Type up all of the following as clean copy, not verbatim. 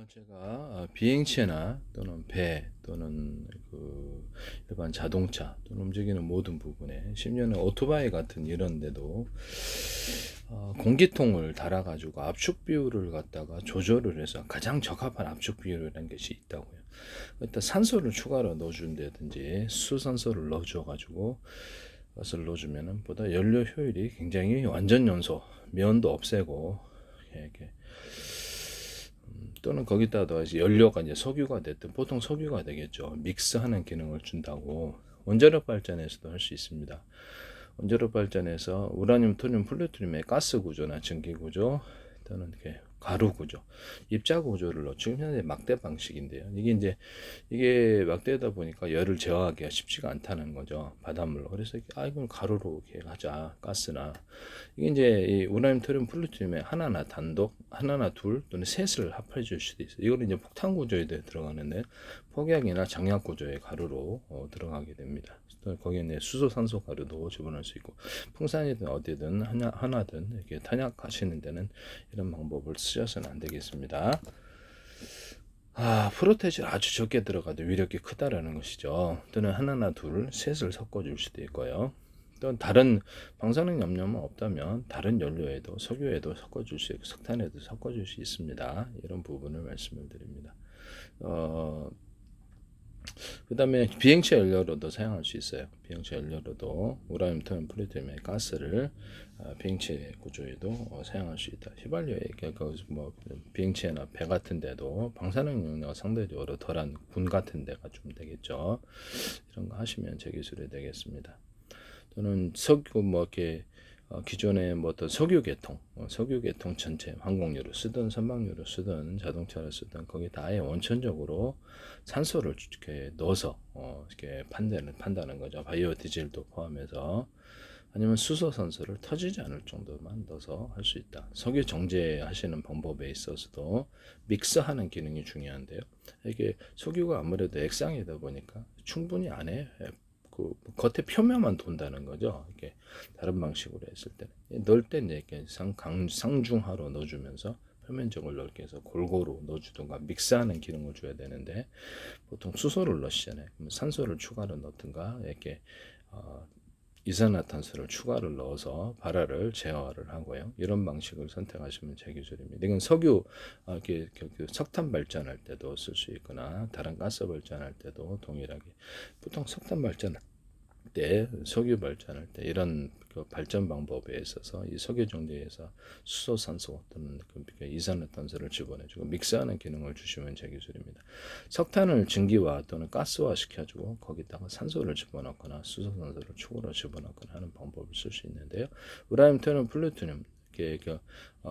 제가 비행체나 또는 배 또는 일반 자동차 또는 움직이는 모든 부분에 심지어는 오토바이 같은 이런 데도 공기통을 달아가지고 압축 비율을 갖다가 조절을 해서 가장 적합한 압축 비율이라는 것이 있다고요. 일단 산소를 추가로 넣어준다든지 수산소를 넣어줘가지고 그것을 넣어주면은 보다 연료 효율이 굉장히 완전 연소, 면도 없애고 이렇게 또는 거기다가 이제 연료가 이제 석유가 됐든 보통 석유가 되겠죠. 믹스하는 기능을 준다고 원자력 발전에서도 할 수 있습니다. 원자력 발전에서 우라늄, 토륨, 플루토늄의 가스 구조나 전기 구조 또는 이렇게 가루 구조, 입자 구조를 넣어 지금 현재 막대 방식인데요. 이게 막대다 보니까 열을 제어하기가 쉽지가 않다는 거죠. 바닷물로. 그래서 이건 가루로 이렇게 하자. 가스나 이게 이제 이 우라늄, 토륨, 플루토늄의 하나나 단독, 하나나 둘 또는 셋을 합해 줄 수도 있어요. 이거는 이제 폭탄 구조에 들어가는데 폭약이나 장약 구조의 가루로 들어가게 됩니다. 또 거기에 이제 수소, 산소 가루도 집어넣을 수 있고 풍산이든 어디든 하나든 이렇게 탄약하시는 데는 이런 방법을 쓰셔서는 안 되겠습니다. 프로테질 아주 적게 들어가도 위력이 크다라는 것이죠. 또는 하나나 둘, 셋을 섞어줄 수도 있고요. 또 다른 방사능 염료만 없다면 다른 연료에도 석유에도 섞어줄 수 있고 석탄에도 섞어줄 수 있습니다. 이런 부분을 말씀을 드립니다. 그 다음에 비행체 연료로도 사용할 수 있어요. 비행체 연료로도 우라늄, 토륨, 플루토늄의 가스를 비행체 구조에도 사용할 수 있다. 휘발유에 뭐 비행체나 배 같은 데도 방사능 용료가 상대적으로 덜한 군 같은 데가 좀 되겠죠. 이런 거 하시면 제 기술이 되겠습니다. 또는 석유 뭐 이렇게 기존의 뭐 어떤 석유 계통 전체 항공유로 쓰든 선박유로 쓰든 자동차를 쓰든 거기 다 아예 원천적으로 산소를 이렇게 넣어서 이렇게 판다는 거죠. 바이오 디젤도 포함해서 아니면 수소 산소를 터지지 않을 정도만 넣어서 할 수 있다. 석유 정제하시는 방법에 있어서도 믹스하는 기능이 중요한데요. 이게 석유가 아무래도 액상이다 보니까 충분히 안에 그 겉에 표면만 돈다는 거죠. 이게 다른 방식으로 했을 때는 넣을 때는 이렇게 상중하로 넣어주면서 표면적으로 넓게 해서 골고루 넣어주든가 믹스하는 기능을 줘야 되는데 보통 수소를 넣으시잖아요. 그럼 산소를 추가로 넣든가 이렇게 이산화탄소를 추가로 넣어서 발화를 제어를 하고요. 이런 방식을 선택하시면 제 기술입니다. 이건 석유, 석탄 발전할 때도 쓸 수 있거나 다른 가스 발전할 때도 동일하게 보통 석탄 발전할 때, 석유 발전할 때 이런 그 발전 방법에 있어서 이 석유 정제에서 수소, 산소 또는 이산화탄소를 집어내주고 믹스하는 기능을 주시면 제 기술입니다. 석탄을 증기화 또는 가스화 시켜주고 거기다가 산소를 집어넣거나 수소, 산소를 추가로 집어넣거나 하는 방법을 쓸 수 있는데요. 우라늄, 토륨, 플루토늄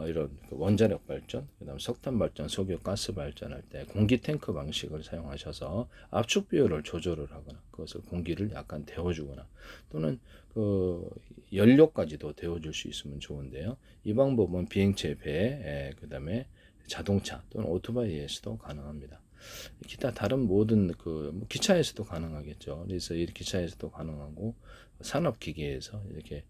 이런 원자력 발전, 그다음 석탄 발전, 석유, 가스 발전할 때 공기 탱크 방식을 사용하셔서 압축 비율을 조절을 하거나 그것을 공기를 약간 데워주거나 또는 그 연료까지도 데워줄 수 있으면 좋은데요. 이 방법은 비행체, 배, 그다음에 자동차 또는 오토바이에서도 가능합니다. 기타 다른 모든 기차에서도 가능하겠죠. 그래서 이 기차에서도 가능하고 산업기계에서 이렇게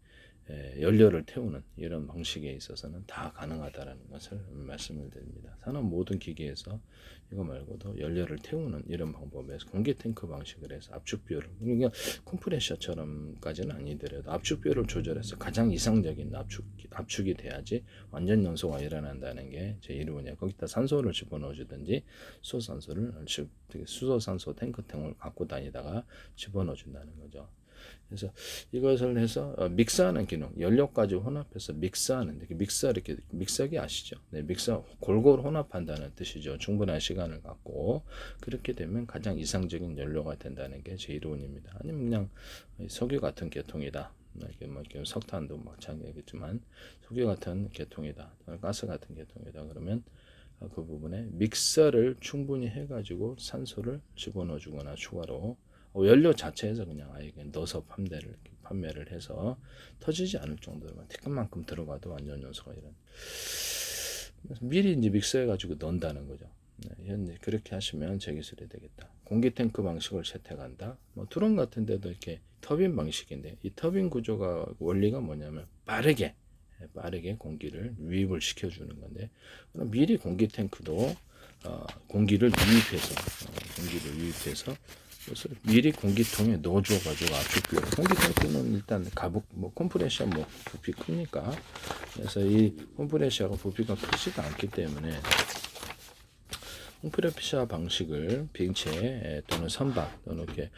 연료를 태우는 이런 방식에 있어서는 다 가능하다라는 것을 말씀을 드립니다. 산업 모든 기계에서 이거 말고도 연료를 태우는 이런 방법에서 공기 탱크 방식을 해서 압축 비율을 그러니까 컴프레셔처럼까지는 아니더라도 압축 비율을 조절해서 가장 이상적인 압축이 돼야지 완전 연소가 일어난다는 게 제 이론이에요. 거기다 산소를 집어넣어 주든지 수소산소 탱크통을 갖고 다니다가 집어넣어 준다는 거죠. 그래서 이것을 해서 믹스하는 기능, 연료까지 혼합해서 믹스하는 이렇게 믹서기 아시죠? 네, 믹서 골고루 혼합한다는 뜻이죠. 충분한 시간을 갖고 그렇게 되면 가장 이상적인 연료가 된다는 게 제 이론입니다. 아니면 그냥 석유 같은 계통이다. 이렇게 석탄도 마찬가지겠지만 석유 같은 계통이다, 가스 같은 계통이다. 그러면 그 부분에 믹서를 충분히 해가지고 산소를 집어넣어주거나 추가로 연료 자체에서 그냥 아예 그냥 넣어서 판매를 해서 터지지 않을 정도로만 티끌만큼 들어가도 완전 연소가 이런 미리 이제 믹서해가지고 넣는다는 거죠. 네, 그렇게 하시면 제 기술이 되겠다. 공기 탱크 방식을 채택한다. 뭐 드론 같은 데도 이렇게 터빈 방식인데 이 터빈 구조가 원리가 뭐냐면 빠르게 공기를 유입을 시켜주는 건데 그럼 미리 공기 탱크도 공기를 유입해서 그래서 미리 공기통에 넣어줘가지고 압축비율. 공기통은 일단 컴프레셔 부피 크니까. 그래서 이 컴프레셔가 부피가 크지가 않기 때문에 컴프레셔 방식을 빙체 또는 선박 또는 이렇게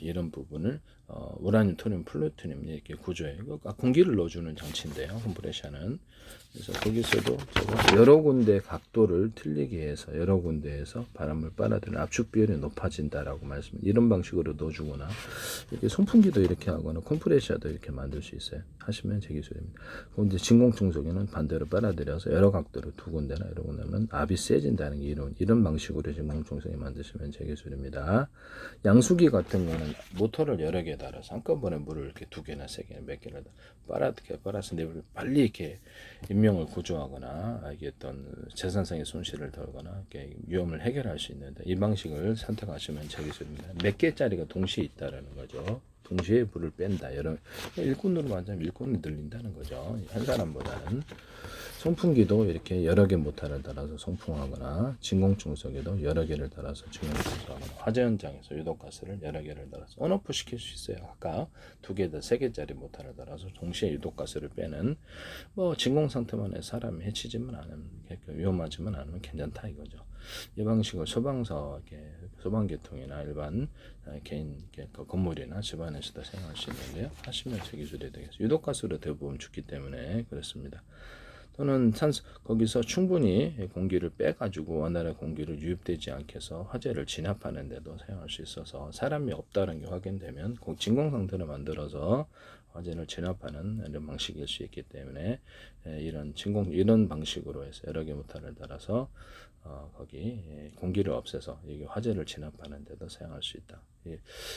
이런 부분을 우라늄, 토륨, 플루토늄 이렇게 구조에 공기를 넣어주는 장치인데요. 컴프레셔는 그래서 거기서도 여러 군데 각도를 틀리게 해서 여러 군데에서 바람을 빨아들이는 압축 비율이 높아진다라고 말씀. 이런 방식으로 넣어주거나 이렇게 선풍기도 이렇게 하거나 컴프레셔도 이렇게 만들 수 있어요. 하시면 제 기술입니다. 그런데 진공청소기는 반대로 빨아들여서 여러 각도로 두 군데나 여러 군데면 압이 세진다는 게 이런 방식으로 진공청소기 만드시면 제 기술입니다. 양수기 같은 거는 모터를 여러 개 달아서 한꺼번에 물을 이렇게 두 개나 세 개나 몇 개나 빨아서 내부를 빨리 이렇게 인명을 구조하거나 이게 어떤 재산상의 손실을 덜거나 이렇게 위험을 해결할 수 있는데 이 방식을 선택하시면 제 기술입니다. 몇 개짜리가 동시에 있다라는 거죠. 동시에 불을 뺀다. 일꾼으로 만들면 일꾼이 늘린다는 거죠. 한 사람보다는. 송풍기도 이렇게 여러 개 모터를 달아서 송풍하거나 진공청소기도 여러 개를 달아서 진공청소하거나 화재 현장에서 유독가스를 여러 개를 달아서 온오프 시킬 수 있어요. 아까 두 개다 세 개짜리 모터를 달아서 동시에 유독가스를 빼는 진공 상태만 해 사람이 해치지만 않으면 위험하지만 않으면 괜찮다 이거죠. 이 방식을 소방계통이나 일반 개인 건물이나 집안에서도 사용할 수 있는데요. 하시면 제 기술이 되겠습니다. 유독가스로 대부분 죽기 때문에 그렇습니다. 또는 거기서 충분히 공기를 빼가지고 원활한 공기를 유입되지 않게 해서 화재를 진압하는 데도 사용할 수 있어서 사람이 없다는 게 확인되면 진공 상태로 만들어서 화재를 진압하는 이런 방식일 수 있기 때문에 이런 방식으로 해서 여러 개 모터를 달아서 거기 공기를 없애서 이게 화재를 진압하는 데도 사용할 수 있다.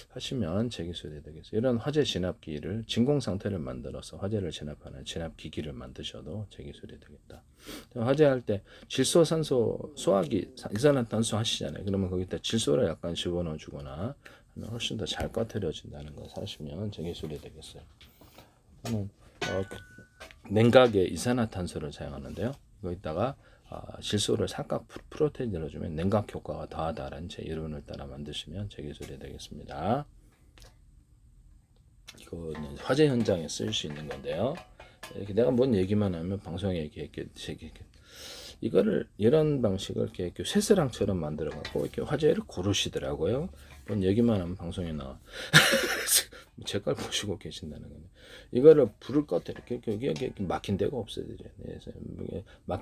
하시면 제 기술이 되겠어요. 이런 화재 진압기를 진공 상태를 만들어서 화재를 진압하는 진압기기를 만드셔도 제 기술이 되겠다. 화재할 때 질소, 산소, 소화기, 이산화탄소 하시잖아요. 그러면 거기다 질소를 약간 집어넣어 주거나 하면 훨씬 더 잘 꺼트려진다는 걸 사시면 제 기술이 되겠어요. 저는 냉각에 이산화탄소를 사용하는데요. 거기다가 질소를 삼각 프로테인 넣어주면 냉각 효과가 더하다라는 제 이론을 따라 만드시면 제 기술이 되겠습니다. 이거는 화재 현장에 쓸 수 있는 건데요. 이렇게 내가 뭔 얘기만 하면 방송에 이렇게 이거를 이런 방식을 이렇게 쇠스랑처럼 만들어 갖고 이렇게 화재를 고르시더라고요. 뭔 얘기만 하면 방송에 나와. 제 걸 보시고 계신다는 거예요. 이거를 불을 꺼때 이렇게 막힌 데가 없어야 되죠. 그래서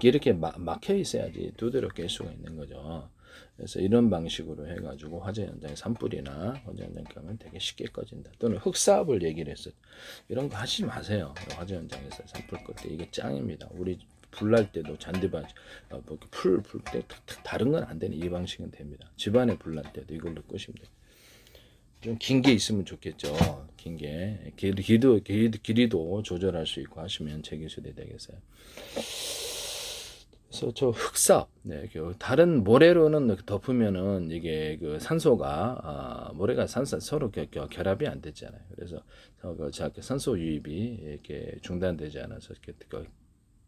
이렇게 막혀 있어야지 두드려 깰 수가 있는 거죠. 그래서 이런 방식으로 해가지고 화재 현장에 산불이나 화재 현장 가면 되게 쉽게 꺼진다. 또는 흑사업을 얘기를 했어요. 이런 거 하지 마세요. 화재 현장에서 산불 끌 때 이게 짱입니다. 우리 불날 때도 잔디밭 풀때 다른 건 안 되는 이 방식은 됩니다. 집안에 불날 때도 이걸로 끄시면 돼요. 좀 긴 게 있으면 좋겠죠. 긴 게 길이도 조절할 수 있고 하시면 제 기술이 되겠어요. 그래서 저 흑삽, 다른 모래로는 덮으면은 이게 산소가 모래가 산소 서로 결합이 안 되잖아요. 그래서 산소 유입이 이렇게 중단되지 않아서 이렇게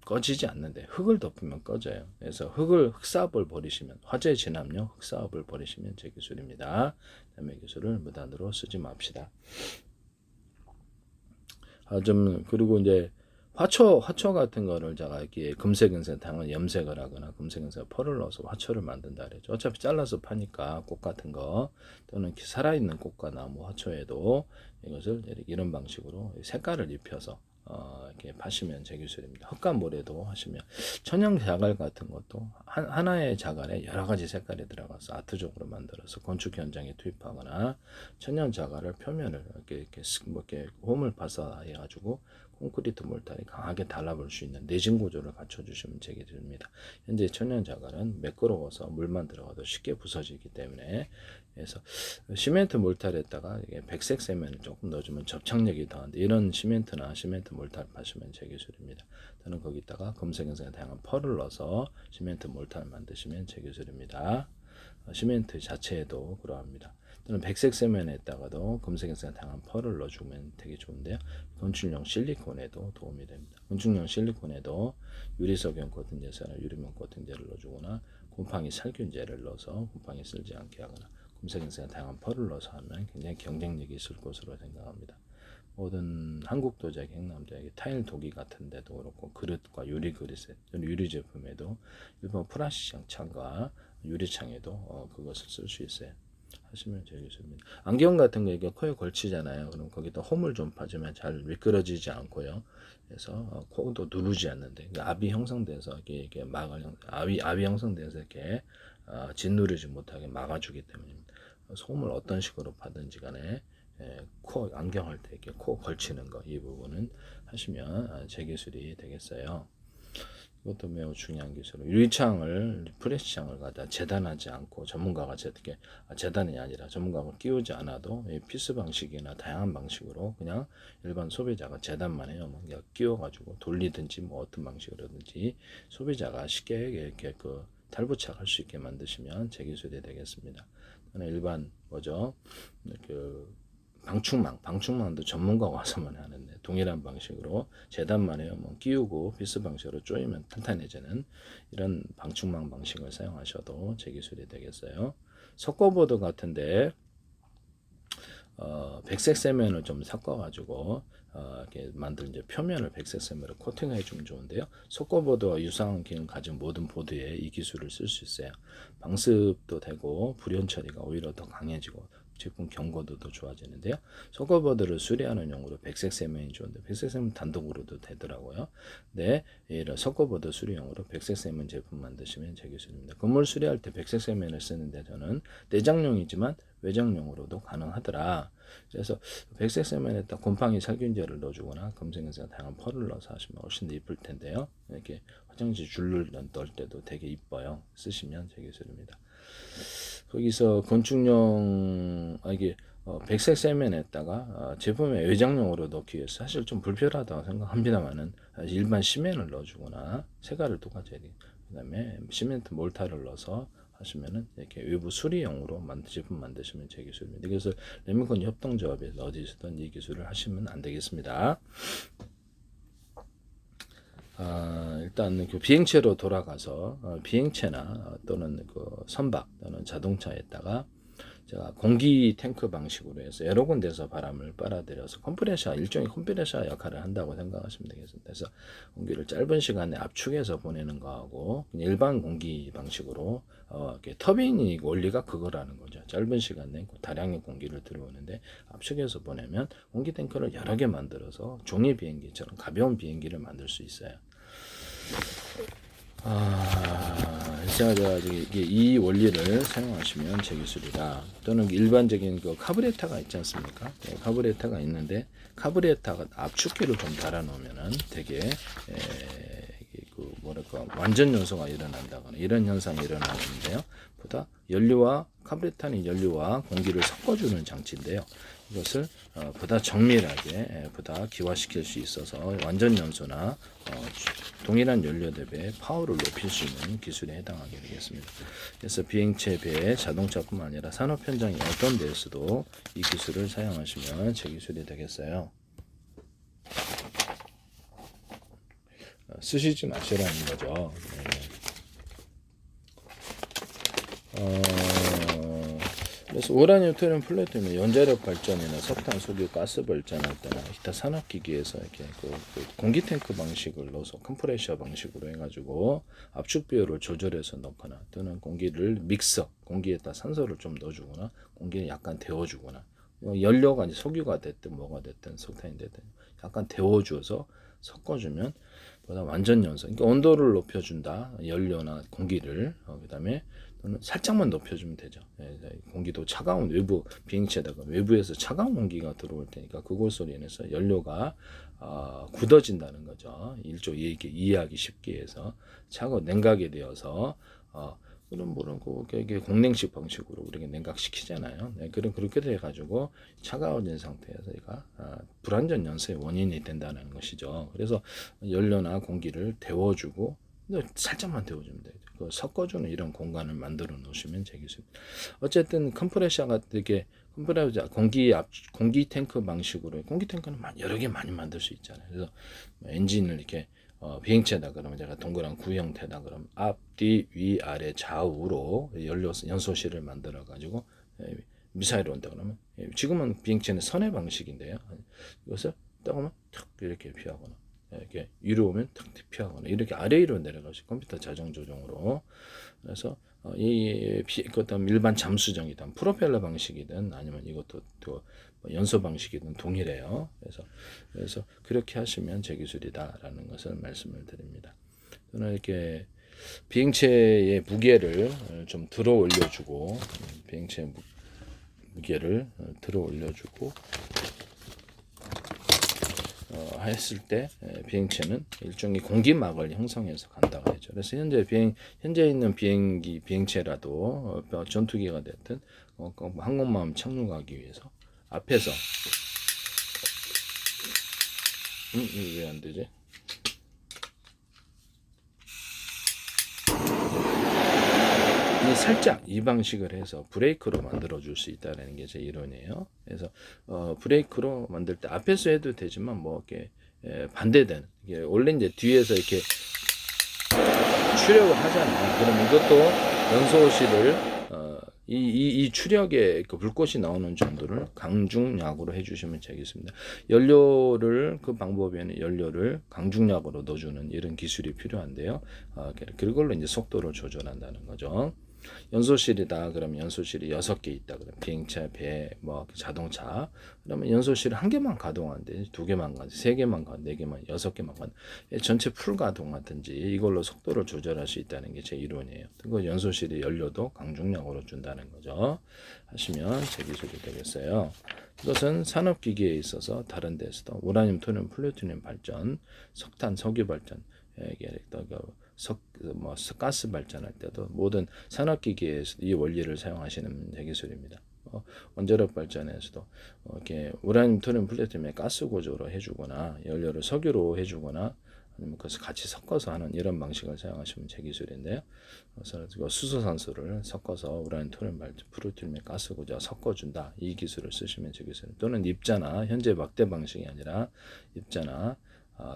꺼지지 않는데 흙을 덮으면 꺼져요. 그래서 흑사업을 버리시면 화재 진압용 흑사업을 버리시면 제 기술입니다. 남의 기술을 무단으로 쓰지 맙시다. 그리고 이제 화초 같은 거를 제가 이렇게 금색은색 당은 염색을 하거나 금색은색 펄을 넣어서 화초를 만든다 그랬죠. 어차피 잘라서 파니까 꽃 같은 거 또는 살아있는 꽃과 나무 화초에도 이것을 이런 방식으로 색깔을 입혀서 이렇게 파시면 제 기술입니다. 흑감모래도 하시면 천연 자갈 같은 것도 하나의 자갈에 여러 가지 색깔이 들어가서 아트적으로 만들어서 건축 현장에 투입하거나 천연 자갈을 표면을 이렇게 홈을 파서 해가지고 콘크리트 몰타에 강하게 달라붙을 수 있는 내진 구조를 갖춰주시면 제 기술입니다. 현재 천연 자갈은 매끄러워서 물만 들어가도 쉽게 부서지기 때문에 그래서 시멘트 몰타에다가 백색 세면을 조금 넣어주면 접착력이 더한데 이런 시멘트나 시멘트 몰타를 파시면 제 기술입니다. 저는 거기다가 금색은색 다양한 펄을 넣어서 시멘트 몰타를 만드시면 제 기술입니다. 시멘트 자체에도 그러합니다. 또는 백색 세면에다가도 금색은색 다양한 펄을 넣어주면 되게 좋은데요. 건축용 실리콘에도 도움이 됩니다. 건축용 실리콘에도 유리석용 코팅제나 유리면 코팅제를 넣어주거나 곰팡이 살균제를 넣어서 곰팡이 쓸지 않게 하거나 곰팡이가 다양한 펄을 넣어서 하면 굉장히 경쟁력이 있을 것으로 생각합니다. 모든 한국 도자기, 행남 도자기, 타일 도기 같은 데도 그렇고 그릇과 유리 그릇에 유리 제품에도 일본 프라시장 창과 유리창에도 그것을 쓸 수 있어요. 하시면 제일 좋습니다. 안경 같은 거 이게 코에 걸치잖아요. 그럼 거기다 홈을 좀 파주면 잘 미끄러지지 않고요. 그래서 코도 누르지 않는데 압이 형성돼서 이게 압이 형성돼서 이렇게 짓누르지 못하게 막아주기 때문입니다. 홈을 어떤 식으로 파든지 간에 코 안경할 때 이렇게 코 걸치는 거 이 부분은 하시면 재기술이 되겠어요. 이것도 매우 중요한 기술로 유리창을 프레시창을 갖다 재단하지 않고 전문가가 어떻게 재단이 아니라 전문가가 끼우지 않아도 피스 방식이나 다양한 방식으로 그냥 일반 소비자가 재단만 해요. 뭐 끼워가지고 돌리든지 뭐 어떤 방식으로든지 소비자가 쉽게 이렇게 그 탈부착할 수 있게 만드시면 재기술이 되겠습니다. 일반 뭐죠? 그 방충망도 전문가가 와서만 하는데 동일한 방식으로 재단만 해요. 뭐 끼우고 피스 방식으로 조이면 탄탄해지는 이런 방충망 방식을 사용하셔도 재기술이 되겠어요. 석고보드 같은데 백색 세면을 좀 섞어가지고 이렇게 만든 이제 표면을 백색 세면으로 코팅해 주면 좋은데요. 석고보드와 유사한 기능 가진 모든 보드에 이 기술을 쓸 수 있어요. 방습도 되고 불연 처리가 오히려 더 강해지고 제품 경고도도 좋아지는데요. 석고보드를 수리하는 용으로 백색 세면이 좋은데 백색 세면 단독으로도 되더라고요. 네, 이런 석고보드 수리용으로 백색 세면 제품 만드시면 제 기술입니다. 건물 수리할 때 백색 세면을 쓰는데 저는 내장용이지만 외장용으로도 가능하더라. 그래서 백색 세면에다 곰팡이 살균제를 넣어주거나 검색해서 다양한 펄을 넣어서 하시면 훨씬 더 이쁠 텐데요. 이렇게 화장실 줄을 넣을 때도 되게 이뻐요. 쓰시면 제 기술입니다. 거기서 건축용 이게 백색 세면에다가 제품의 외장용으로 넣기 위해서 사실 좀 불편하다고 생각합니다만은 일반 시멘을 넣어주거나 색깔을 똑같이 해야 돼요. 그다음에 시멘트 몰타를 넣어서 하시면은 이렇게 외부 수리용으로 제품 만드시면 제 기술입니다. 그래서 레미콘 협동조합에 어디서든 이 기술을 하시면 안 되겠습니다. 일단 그 비행체로 돌아가서 비행체나 또는 그 선박 또는 자동차에다가 제가 공기 탱크 방식으로 해서 여러 군데서 바람을 빨아들여서 일종의 컴프레셔 역할을 한다고 생각하시면 되겠습니다. 그래서 공기를 짧은 시간에 압축해서 보내는 거하고 일반 공기 방식으로 이렇게 터빈이 원리가 그거라는 거죠. 짧은 시간에 다량의 공기를 들어오는데 압축해서 보내면 공기 탱크를 여러 개 만들어서 종이 비행기처럼 가벼운 비행기를 만들 수 있어요. 제가 이게 이 원리를 사용하시면 제 기술이다. 또는 일반적인 그 카브레타가 있지 않습니까? 네, 카브레타가 있는데 카브레타가 압축기를 좀 달아놓으면은 되게 그 뭐랄까 완전 연소가 일어난다거나 이런 현상이 일어나는데요. 보다 카브레타는 연료와 공기를 섞어주는 장치인데요. 이것을 보다 정밀하게 보다 기화시킬 수 있어서 완전 연소나 동일한 연료 대비 파워를 높일 수 있는 기술에 해당하게 되겠습니다. 그래서 비행체, 배, 자동차뿐만 아니라 산업 현장이 어떤 데에서도 이 기술을 사용하시면 제 기술이 되겠어요. 쓰시지 마시라는 거죠. 그래서 우라늄 플루토늄 연자력 발전이나 석탄, 석유, 가스 발전할 때나 기타 산업기기에서 이렇게 그 공기 탱크 방식을 넣어서 컴프레셔 방식으로 해가지고 압축 비율을 조절해서 넣거나 또는 공기에다 산소를 좀 넣어주거나 공기를 약간 데워주거나 연료가 이제 석유가 됐든 뭐가 됐든 석탄이 됐든 약간 데워줘서 섞어주면 보다 완전 연소. 그러니까 온도를 높여준다. 연료나 공기를 그다음에 또는 살짝만 높여주면 되죠. 공기도 차가운 외부 비행체에다가 외부에서 차가운 공기가 들어올 테니까 그것으로 인해서 연료가 굳어진다는 거죠. 이해하기 쉽게 해서 냉각이 되어서 그런 이게 공냉식 방식으로 우리가 냉각시키잖아요. 네, 그렇게 돼가지고 차가워진 상태에서 얘가 불완전 연소의 원인이 된다는 것이죠. 그래서 연료나 공기를 데워주고 살짝만 데워주면 돼요. 섞어주는 이런 공간을 만들어 놓으시면 되겠습니다. 어쨌든 컴프레셔가 되게 공기 탱크 방식으로 공기 탱크는 여러 개 많이 만들 수 있잖아요. 그래서 엔진을 이렇게 비행체다 그러면 제가 동그란 구 형태다 그러면 앞, 뒤, 위, 아래, 좌우로 연소실을 만들어 가지고 미사일을 온다 그러면 지금은 비행체는 선의 방식인데요. 이것을 딱 오면 탁 이렇게 피하거나 이렇게 위로 오면 탁 피하거나 이렇게 아래 위로 내려가서 컴퓨터 자정 조정으로 그래서 그것도 일반 잠수정이든 프로펠러 방식이든 아니면 이것도 또 연소 방식이든 동일해요. 그래서 그렇게 하시면 제 기술이다라는 것을 말씀을 드립니다. 저는 이렇게 비행체의 무게를 좀 들어 올려주고 비행체 무게를 들어 올려주고 했을 때 비행체는 일종의 공기막을 형성해서 간다고 하죠. 그래서 현재 있는 비행체라도 전투기가 됐든 항공모함 착륙하기 위해서 앞에서 이게 왜 안 되지? 살짝 이 방식을 해서 브레이크로 만들어 줄 수 있다는 게 제 이론이에요. 그래서 브레이크로 만들 때 앞에서 해도 되지만 뭐 이렇게 반대되는 이게 원래 이제 뒤에서 이렇게 추력을 하잖아요. 그럼 이것도 연소실을 이 추력에 그 불꽃이 나오는 정도를 강중약으로 해주시면 되겠습니다. 연료를 그 방법에는 연료를 강중약으로 넣어주는 이런 기술이 필요한데요. 그걸로 이제 속도를 조절한다는 거죠. 연소실이다 그러면 연소실이 6개 있다 그러면 비행차, 배, 뭐 자동차 그러면 연소실 한 개만 가동하는데 2개만 가든 3개만 가든 4개만 6개만 가든 전체 풀 가동하든지 이걸로 속도를 조절할 수 있다는 게 제 이론이에요. 그 연소실이 연료도 강중량으로 준다는 거죠. 하시면 제 기술이 되겠어요. 이것은 산업기기에 있어서 다른 데서도 우라늄, 토륨, 플루토늄 발전, 석탄, 석유 발전 가스 발전할 때도 모든 산업기기에서 이 원리를 사용하시는 기술입니다. 원자력 발전에서도 이렇게 우라늄, 토륨, 플루토늄의 가스 구조로 해주거나 연료를 석유로 해주거나 아니면 그것을 같이 섞어서 하는 이런 방식을 사용하시면 제 기술인데요. 그래서 수소산소를 섞어서 우라늄, 토륨, 플루토늄의 가스 구조와 섞어준다. 이 기술을 쓰시면 제 기술. 또는 입자나 현재 막대 방식이 아니라 입자나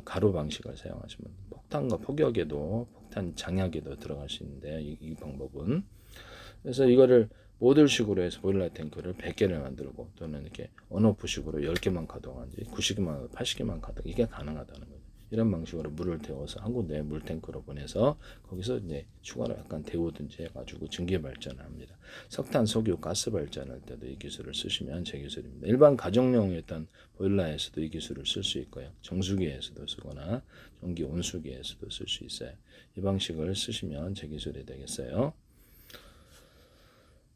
가로 방식을 사용하시면 폭탄과 폭격에도 폭탄 장약에도 들어갈 수 있는데 이 방법은 그래서 이거를 모듈식으로 해서 보일러 탱크를 100개를 만들고 또는 이렇게 온오프식으로 10개만 가동하는지 90개만 80개만 가동 이게 가능하다는 거죠. 이런 방식으로 물을 데워서 한 군데 물탱크로 보내서 거기서 이제 추가로 약간 데우든지 해가지고 증기 발전을 합니다. 석탄, 석유, 가스 발전할 때도 이 기술을 쓰시면 제 기술입니다. 일반 가정용이었던 보일러에서도 이 기술을 쓸 수 있고요. 정수기에서도 쓰거나 전기 온수기에서도 쓸 수 있어요. 이 방식을 쓰시면 제 기술이 되겠어요.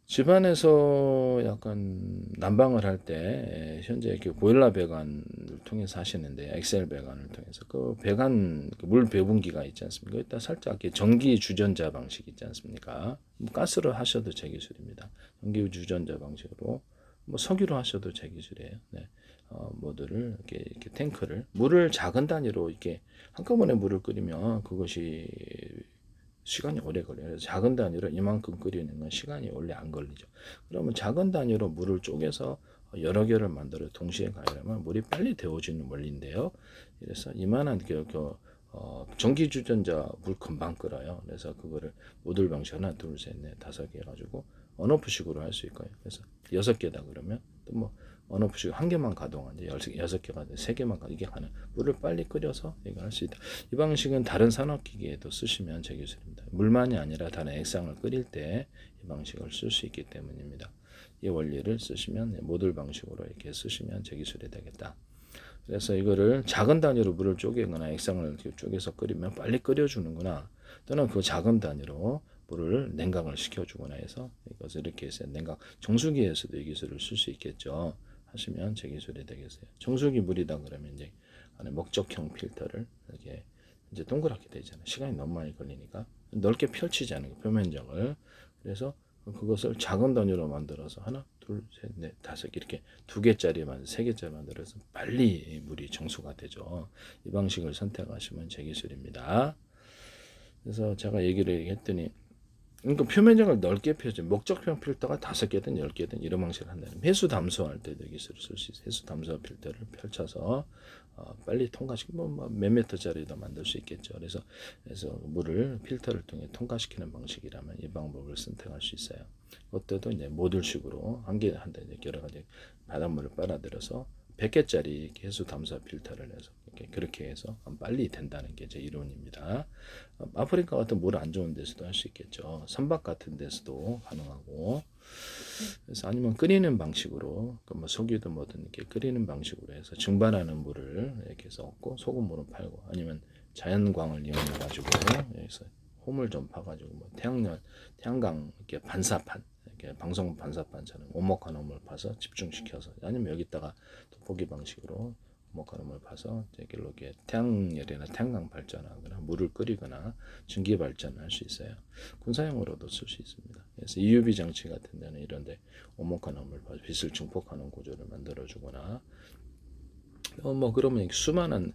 집안에서 약간 난방을 할 때 현재 이렇게 보일러 배관을 통해서 하시는데 엑셀 배관을 통해서 그 배관 물 배분기가 있지 않습니까? 일단 살짝 이렇게 전기 주전자 방식 있지 않습니까? 가스로 하셔도 제 기술입니다. 전기 주전자 방식으로 뭐 석유로 하셔도 제 기술이에요. 네. 모두를 이렇게 탱크를 물을 작은 단위로 이렇게 한꺼번에 물을 끓이면 그것이 시간이 오래 걸려요. 그래서 작은 단위로 이만큼 끓이는 건 시간이 원래 안 걸리죠. 그러면 작은 단위로 물을 쪼개서 여러 개를 만들어 동시에 가려면 물이 빨리 데워지는 원리인데요. 그래서 이만한 전기 주전자 물 금방 끓어요. 그래서 그거를 모듈 방식 하나, 둘, 셋, 넷, 5개 해가지고 온오프식으로 할 수 있고요. 그래서 6개다 그러면 또 뭐 온오프식 한 개만 가동하는데 6개가 3개만 가동 이게 가능. 물을 빨리 끓여서 이거 할 수 있다. 이 방식은 다른 산업기기에도 쓰시면 제 기술입니다. 물만이 아니라 다른 액상을 끓일 때 이 방식을 쓸 수 있기 때문입니다. 이 원리를 쓰시면 모듈 방식으로 이렇게 쓰시면 제 기술이 되겠다. 그래서 이거를 작은 단위로 물을 쪼개거나 액상을 쪼개서 끓이면 빨리 끓여주는구나. 또는 그 작은 단위로 물을 냉각을 시켜주거나 해서 이것을 이렇게 해서 냉각 정수기에서도 이 기술을 쓸 수 있겠죠. 하시면 제 기술이 되겠어요. 정수기 물이다 그러면 이제 안에 목적형 필터를 이렇게 이제 동그랗게 되잖아요. 시간이 너무 많이 걸리니까 넓게 펼치지 않은 표면적을 그래서 그것을 작은 단위로 만들어서 하나, 둘, 셋, 넷, 5개 이렇게 2개짜리만 3개짜리 만들어서 빨리 물이 정수가 되죠. 이 방식을 선택하시면 제 기술입니다. 그래서 제가 얘기를 했더니 그러니까 표면적을 넓게 펴죠. 목적형 필터가 5개든 10개든 이런 방식을 한다는 해수 담수할 때도 기술을 쓸 수 있어요. 해수 담수 필터를 펼쳐서 빨리 통과시키고 몇 미터짜리도 만들 수 있겠죠. 그래서 물을 필터를 통해 통과시키는 방식이라면 이 방법을 선택할 수 있어요. 그때도 이제 모듈식으로 한대 여러 가지 바닷물을 빨아들여서 100개짜리 해수 담수화 필터를 해서 그렇게 해서 빨리 된다는 게 제 이론입니다. 아프리카 같은 물 안 좋은 데서도 할 수 있겠죠. 선박 같은 데서도 가능하고. 그래서 아니면 끓이는 방식으로 뭐 석유든 뭐든 이렇게 끓이는 방식으로 해서 증발하는 물을 이렇게 해서 얻고 소금물은 팔고, 아니면 자연광을 이용해 가지고 여기서 홈을 좀 파가지고 뭐 태양광 이렇게 반사판, 이렇게 방송 반사판처럼 오목한 홈을 파서 집중시켜서, 아니면 여기다가 돋보기 방식으로 오목한 홈을 파서 길로 이렇게 태양열이나 태양광 발전하거나 물을 끓이거나 전기 발전을 할 수 있어요. 군사용으로도 쓸 수 있습니다. 그래서 EUV 장치 같은 데는 이런데 오목한 홈을 파서 빛을 증폭하는 구조를 만들어주거나, 뭐 그러면 수많은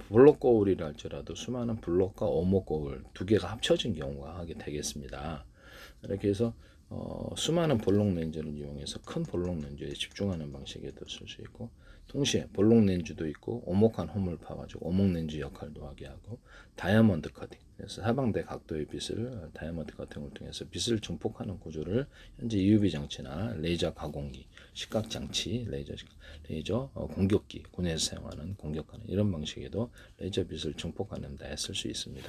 블록 거울이라 할지라도 수많은 블록과 오목 거울 두 개가 합쳐진 경우가 하게 되겠습니다. 이렇게 해서 수많은 볼록 렌즈를 이용해서 큰 볼록 렌즈에 집중하는 방식에도 쓸 수 있고, 동시에 볼록 렌즈도 있고 오목한 홈을 파가지고 오목 렌즈 역할도 하게 하고, 다이아몬드 커팅, 그래서 사방대 각도의 빛을 다이아몬드 커팅을 통해서 빛을 증폭하는 구조를 현재 EUV 장치나 레이저 가공기, 시각 장치, 레이저 공격기, 군에서 사용하는 공격하는 이런 방식에도 레이저 빛을 증폭하는 데 쓸 수 있습니다.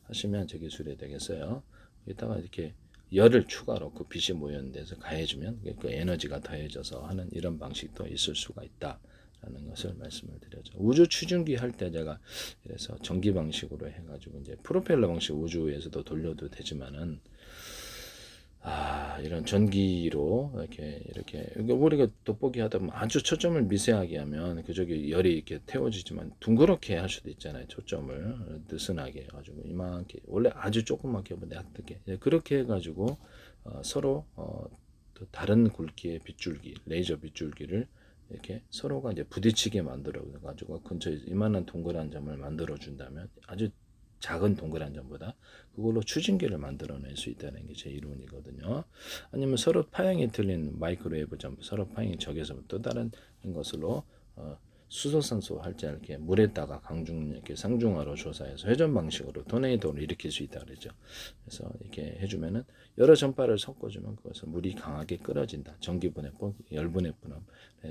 하시면 제 기술이 되겠어요. 여기다가 이렇게 열을 추가로 그 빛이 모이는 데서 가해주면 그 에너지가 더해져서 하는 이런 방식도 있을 수가 있다라는 것을 말씀을 드렸죠. 우주 추진기 할 때 제가 그래서 전기 방식으로 해가지고 이제 프로펠러 방식 우주에서도 돌려도 되지만은, 이런 전기로 이렇게 우리가 돋보기 하다 보면 아주 초점을 미세하게 하면 그쪽에 열이 이렇게 태워지지만 둥그렇게 할 수도 있잖아요. 초점을 느슨하게 해가지고 이만하게, 원래 아주 조그맣게 하면 얕게 그렇게 해가지고 서로 또 다른 굵기의 빗줄기, 레이저 빗줄기를 이렇게 서로가 이제 부딪히게 만들어 가지고 근처에 이만한 동그란 점을 만들어 준다면, 아주 작은 동그란 점보다 그걸로 추진기를 만들어낼 수 있다는 게 제 이론이거든요. 아니면 서로 파형이 틀린 마이크로웨이브 점, 서로 파형이 적여서 또 다른 것으로 수소산소 할지 않게 물에다가 이렇게 상중하로 조사해서 회전 방식으로 토네이도를 일으킬 수 있다 그러죠. 그래서 이렇게 해주면은 여러 전파를 섞어주면 그것을 물이 강하게 끓어진다. 전기분해법, 열분해법,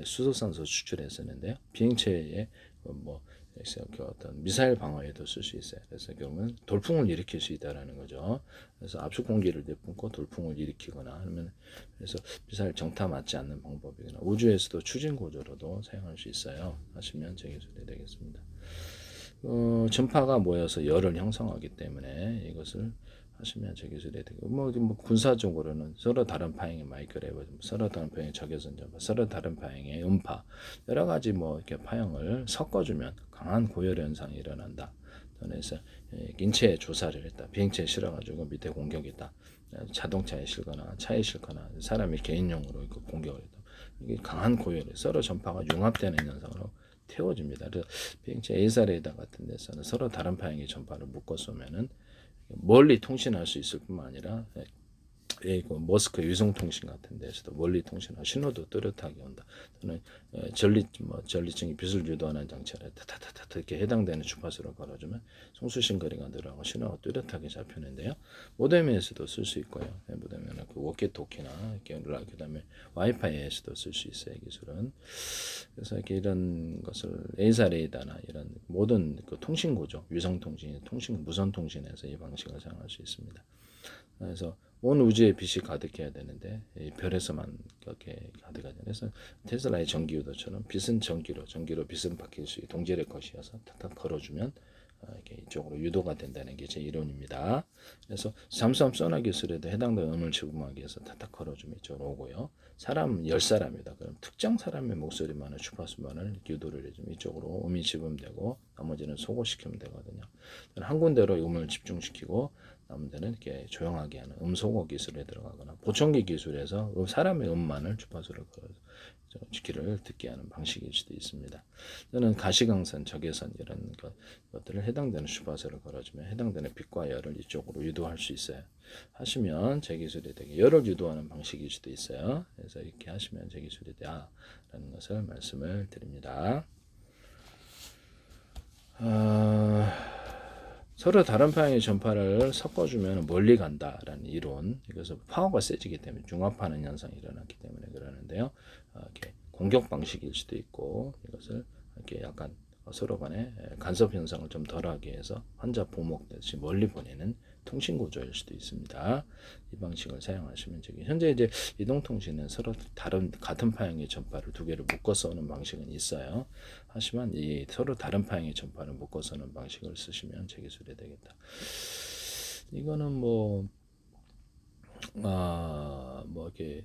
수소산소 추출했었는데요. 비행체의 뭐 그래서 그 어떤 미사일 방어에도 쓸 수 있어요. 그래서 결국은 돌풍을 일으킬 수 있다라는 거죠. 그래서 압축 공기를 내뿜고 돌풍을 일으키거나 하면, 그래서 미사일 정타 맞지 않는 방법이거나 우주에서도 추진 구조로도 사용할 수 있어요. 하시면 제 기술이 되겠습니다. 전파가 모여서 열을 형성하기 때문에 이것을 하시면 제 기술이 되고, 뭐 군사적으로는 서로 다른 파형의 마이크로웨이브, 서로 다른 파형의 적외선 전파, 서로 다른 파형의 음파, 여러 가지 뭐 이렇게 파형을 섞어주면 강한 고열 현상이 일어난다. 그래서 인체에 조사를 했다. 비행체에 실어가지고 밑에 공격했다. 자동차에 실거나 차에 실거나 사람이 개인용으로 공격을 했다. 이게 강한 고열에 서로 전파가 융합되는 현상으로 태워집니다. 그래서 비행체 A사 레이더 같은 데서는 서로 다른 파형의 전파를 묶어 쏘면은 멀리 통신할 수 있을 뿐만 아니라 그 머스크 위성통신 같은 데서도 멀리 통신하고 신호도 뚜렷하게 온다. 또는 전리층이 빛을 유도하는 장치를 타타타타 이렇게 해당되는 주파수를 걸어주면 송수신 거리가 늘어나고 신호가 뚜렷하게 잡히는데요. 모뎀에서도 쓸 수 있고요. 모뎀에는 그 워키토키나 그다음에 와이파이에서도 쓸 수 있어요. 기술은. 그래서 이렇게 이런 것을 A사 레이더나 이런 모든 그 통신 구조, 위성 통신, 무선 통신에서 이 방식을 사용할 수 있습니다. 그래서 온 우주에 빛이 가득해야 되는데 이 별에서만 그렇게 가득하지 않아서 테슬라의 전기유도처럼 빛은 전기로 빛은 바뀔 수 있게 동질의 것이어서 탁탁 걸어주면 이렇게 이쪽으로 유도가 된다는 게 제 이론입니다. 그래서 잠수함 소나 기술에도 해당되는 음을 지급하기 위해서 탁탁 걸어주면 이쪽으로 오고요. 사람 10사람이다. 그럼 특정 사람의 목소리만을 주파수만을 유도를 해주면 이쪽으로 음이 지급되고 나머지는 소거시키면 되거든요. 한 군데로 음을 집중시키고 남은 데는 이렇게 조용하게 하는 음소거 기술에 들어가거나 보청기 기술에서 사람의 음만을 주파수를 걸어서 귀를 듣게 하는 방식일 수도 있습니다. 또는 가시광선, 적외선 이런 것들을 해당되는 주파수를 걸어주면 해당되는 빛과 열을 이쪽으로 유도할 수 있어요. 하시면 제 기술이 되게 열을 유도하는 방식일 수도 있어요. 그래서 이렇게 하시면 제 기술이 되라는 것을 말씀을 드립니다. 서로 다른 방향의 전파를 섞어주면 멀리 간다라는 이론. 그래서 파워가 세지기 때문에 중합하는 현상이 일어나기 때문에 그러는데요. 이렇게 공격 방식일 수도 있고 이것을 이렇게 약간 서로 간에 간섭 현상을 좀 덜하게 해서 환자 보목듯이 멀리 보내는 통신 구조일 수도 있습니다. 이 방식을 사용하시면 되고 현재 이제 이동통신은 서로 다른 같은 파형의 전파를 두 개를 묶어서 오는 방식은 있어요. 하지만 이 서로 다른 파형의 전파를 묶어서 오는 방식을 쓰시면 제 기술이 되겠다. 이거는 뭐 이렇게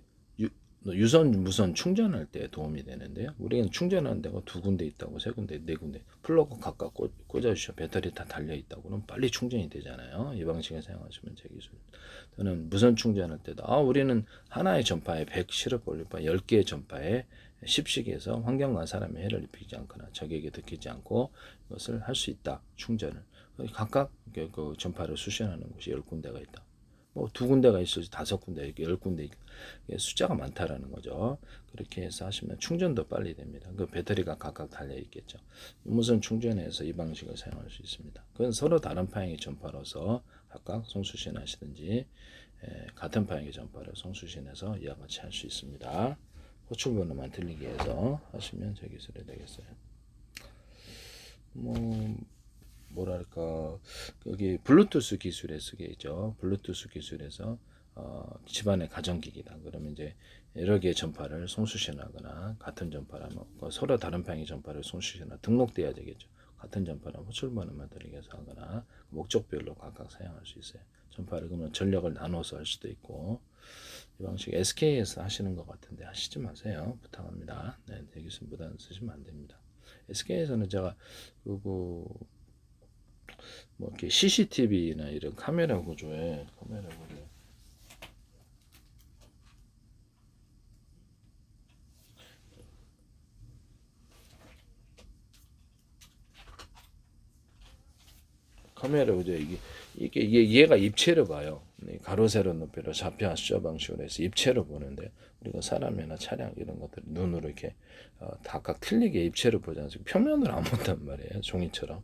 유선 무선 충전할 때 도움이 되는데요. 우리는 충전하는 데가 두 군데 있다고 세 군데, 네 군데 플러그 각각 꽂아주셔. 배터리 다 달려 있다고 그러면 빨리 충전이 되잖아요. 이 방식을 사용하시면 제 기술. 저는 무선 충전할 때도 우리는 하나의 전파에 100 시럽 올릴 바 10개의 전파에 10씩 해서 환경과 사람의 해를 입히지 않거나 적에게 듣기지 않고 이것을 할 수 있다. 충전을. 각각 그 전파를 수신하는 곳이 10군데가 있다. 뭐 두 군데가 있어서 5군데, 이렇게 10군데 숫자가 많다라는 거죠. 그렇게 해서 하시면 충전도 빨리 됩니다. 그 배터리가 각각 달려 있겠죠. 무선 충전해서 이 방식을 사용할 수 있습니다. 그건 서로 다른 파형의 전파로서 각각 송수신하시든지 같은 파형의 전파를 송수신해서 이와 같이 할 수 있습니다. 호출 번호만 들리게 해서 하시면 제 기술이 되겠어요. 뭐랄까 여기 블루투스 기술에 쓰겠죠. 블루투스 기술에서 집안의 가전기기다. 그러면 이제 여러 개의 전파를 송수신하거나 같은 전파라면 서로 다른 방향의 전파를 송수신하거나 등록돼야 되겠죠. 같은 전파라면 호출번호만 드리게 해서 하거나 목적별로 각각 사용할 수 있어요. 전파를 그러면 전력을 나눠서 할 수도 있고 이 방식 SK에서 하시는 것 같은데 하시지 마세요. 부탁합니다. 네, 대기술보다는 쓰시면 안 됩니다. SK에서는 제가 뭐 이렇게 CCTV나 이런 카메라 구조에 카메라 구조에 이게 얘가 입체로 봐요. 가로 세로 높이로 좌표 숫자 방식으로 해서 입체로 보는데 우리가 사람이나 차량 이런 것들 눈으로 이렇게 각각 틀리게 입체로 보지 않습니까? 표면으로 안 본단 말이에요. 종이처럼.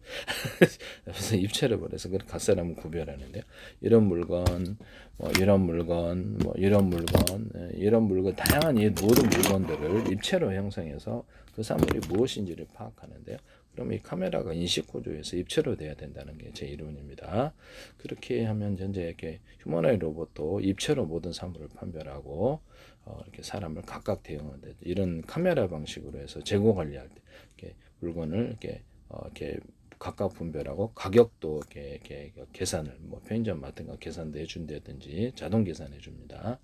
그래서 입체로 보내서 그 각 사람은 구별하는데요. 이런 물건, 이런 물건, 이런 물건, 이런 물건 다양한 이 모든 물건들을 입체로 형성해서 그 사물이 무엇인지를 파악하는데요. 그럼 이 카메라가 인식 구조에서 입체로 돼야 된다는 게 제 이론입니다. 그렇게 하면 현재 이렇게 휴머노id 로봇도 입체로 모든 사물을 판별하고 이렇게 사람을 각각 대응하는데 이런 카메라 방식으로 해서 재고 관리할 때 이렇게 물건을 이렇게 각각 분별하고 가격도 이렇게 계산을 편의점 같은 거 계산도 해준다든지 자동 계산해 줍니다.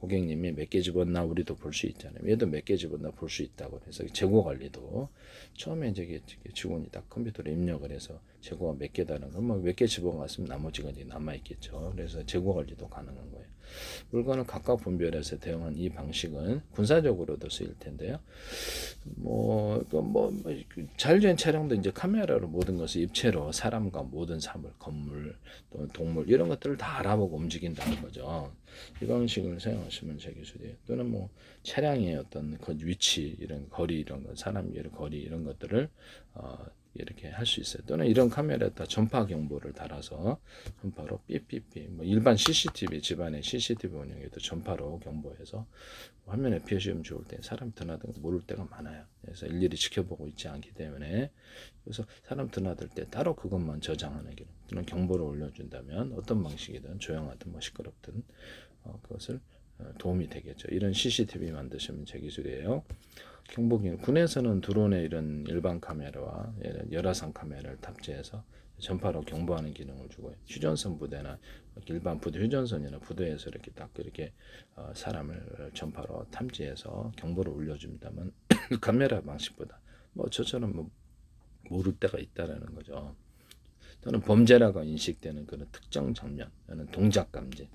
고객님이 몇 개 집었나 우리도 볼 수 있잖아요. 얘도 몇 개 집었나 볼 수 있다고 해서 재고 관리도 처음에 이제 직원이 딱 컴퓨터로 입력을 해서 재고가 몇 개다는 걸 몇 개 집어갔으면 나머지가 이제 남아 있겠죠. 그래서 재고 관리도 가능한 거예요. 물건을 각각 분별해서 대응한 이 방식은 군사적으로도 쓰일 텐데요. 자율주행 차량도 이제 카메라로 모든 것을 입체로 사람과 모든 사물, 건물, 또 동물 이런 것들을 다 알아보고 움직인다는 거죠. 이 방식을 사용하시면 제 기술이에요. 또는 차량의 어떤 그 위치, 이런 거리, 이런 거, 사람 이런 거리 이런 것들을 이렇게 할 수 있어요. 또는 이런 카메라에다 전파 경보를 달아서 전파로 삐삐삐 일반 CCTV 집안의 CCTV 운영에도 전파로 경보해서 화면에 표시음 좋을 때 사람 드나든 거 모를 때가 많아요. 그래서 일일이 지켜보고 있지 않기 때문에 그래서 사람 드나들 때 따로 그것만 저장하는 기능 또는 경보를 올려준다면 어떤 방식이든 조용하든 시끄럽든 그것을 도움이 되겠죠. 이런 CCTV 만드시면 제 기술이에요. 경보기능 군에서는 드론에 이런 일반 카메라와 열화상 카메라를 탑재해서 전파로 경보하는 기능을 주고요. 휴전선 부대나 일반 부대 휴전선이나 부대에서 이렇게 딱 이렇게 사람을 전파로 탐지해서 경보를 올려줍니다만 카메라 방식보다 저처럼 모를 때가 있다라는 거죠. 또는 범죄라고 인식되는 그런 특정 장면, 동작 감지,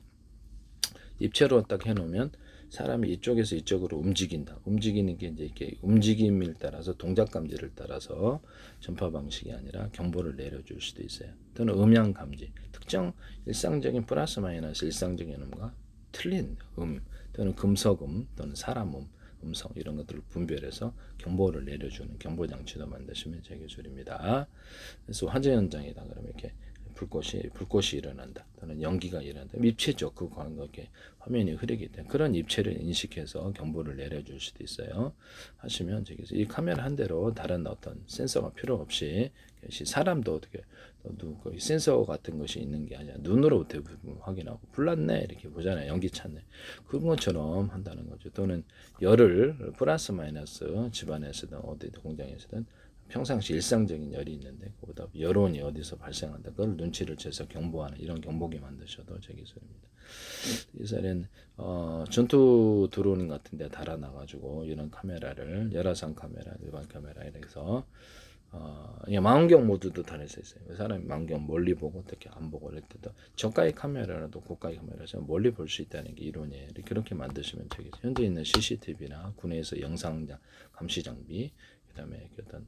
입체로 딱 해놓으면 사람이 이쪽에서 이쪽으로 움직인다. 움직이는 게 이제 이렇게 움직임을 따라서 동작 감지를 따라서 전파 방식이 아니라 경보를 내려줄 수도 있어요. 또는 음향 감지, 특정 일상적인 플러스 마이너스 일상적인 음과 틀린 또는 금속음 또는 사람 음성 이런 것들을 분별해서 경보를 내려주는 경보 장치도 만드시면 제 기술입니다. 그래서 화재 현장이다 그러면 이렇게 불꽃이 일어난다 또는 연기가 일어난다 입체죠. 그 광각에 화면이 흐리기 때문에 그런 입체를 인식해서 경보를 내려줄 수도 있어요. 하시면 저기서 이 카메라 한 대로 다른 어떤 센서가 필요 없이 사람도 어떻게 센서 같은 것이 있는 게 아니라 눈으로 대부분 확인하고 불났네 이렇게 보잖아요. 연기 찼네 그런 것처럼 한다는 거죠. 또는 열을 플러스 마이너스 집안에서든 어디 공장에서든 평상시 일상적인 열이 있는데 그보다 여론이 어디서 발생한다 그걸 눈치를 채서 경보하는 이런 경보기 만드셔도 제 기술입니다. 이사는 전투 드론 같은 데 달아놔가지고 이런 카메라를 열화상 카메라 일반 카메라 이래서 망원경 모드도 달릴 수 있어요. 사람이 망원경 멀리 보고 어떻게 안 보고 이럴 때도 저가의 카메라라도 고가의 카메라에서 멀리 볼 수 있다는 게 이론이에요. 그렇게 만드시면 되겠죠. 현재 있는 CCTV나 군에서 영상 감시 장비 그다음에 어떤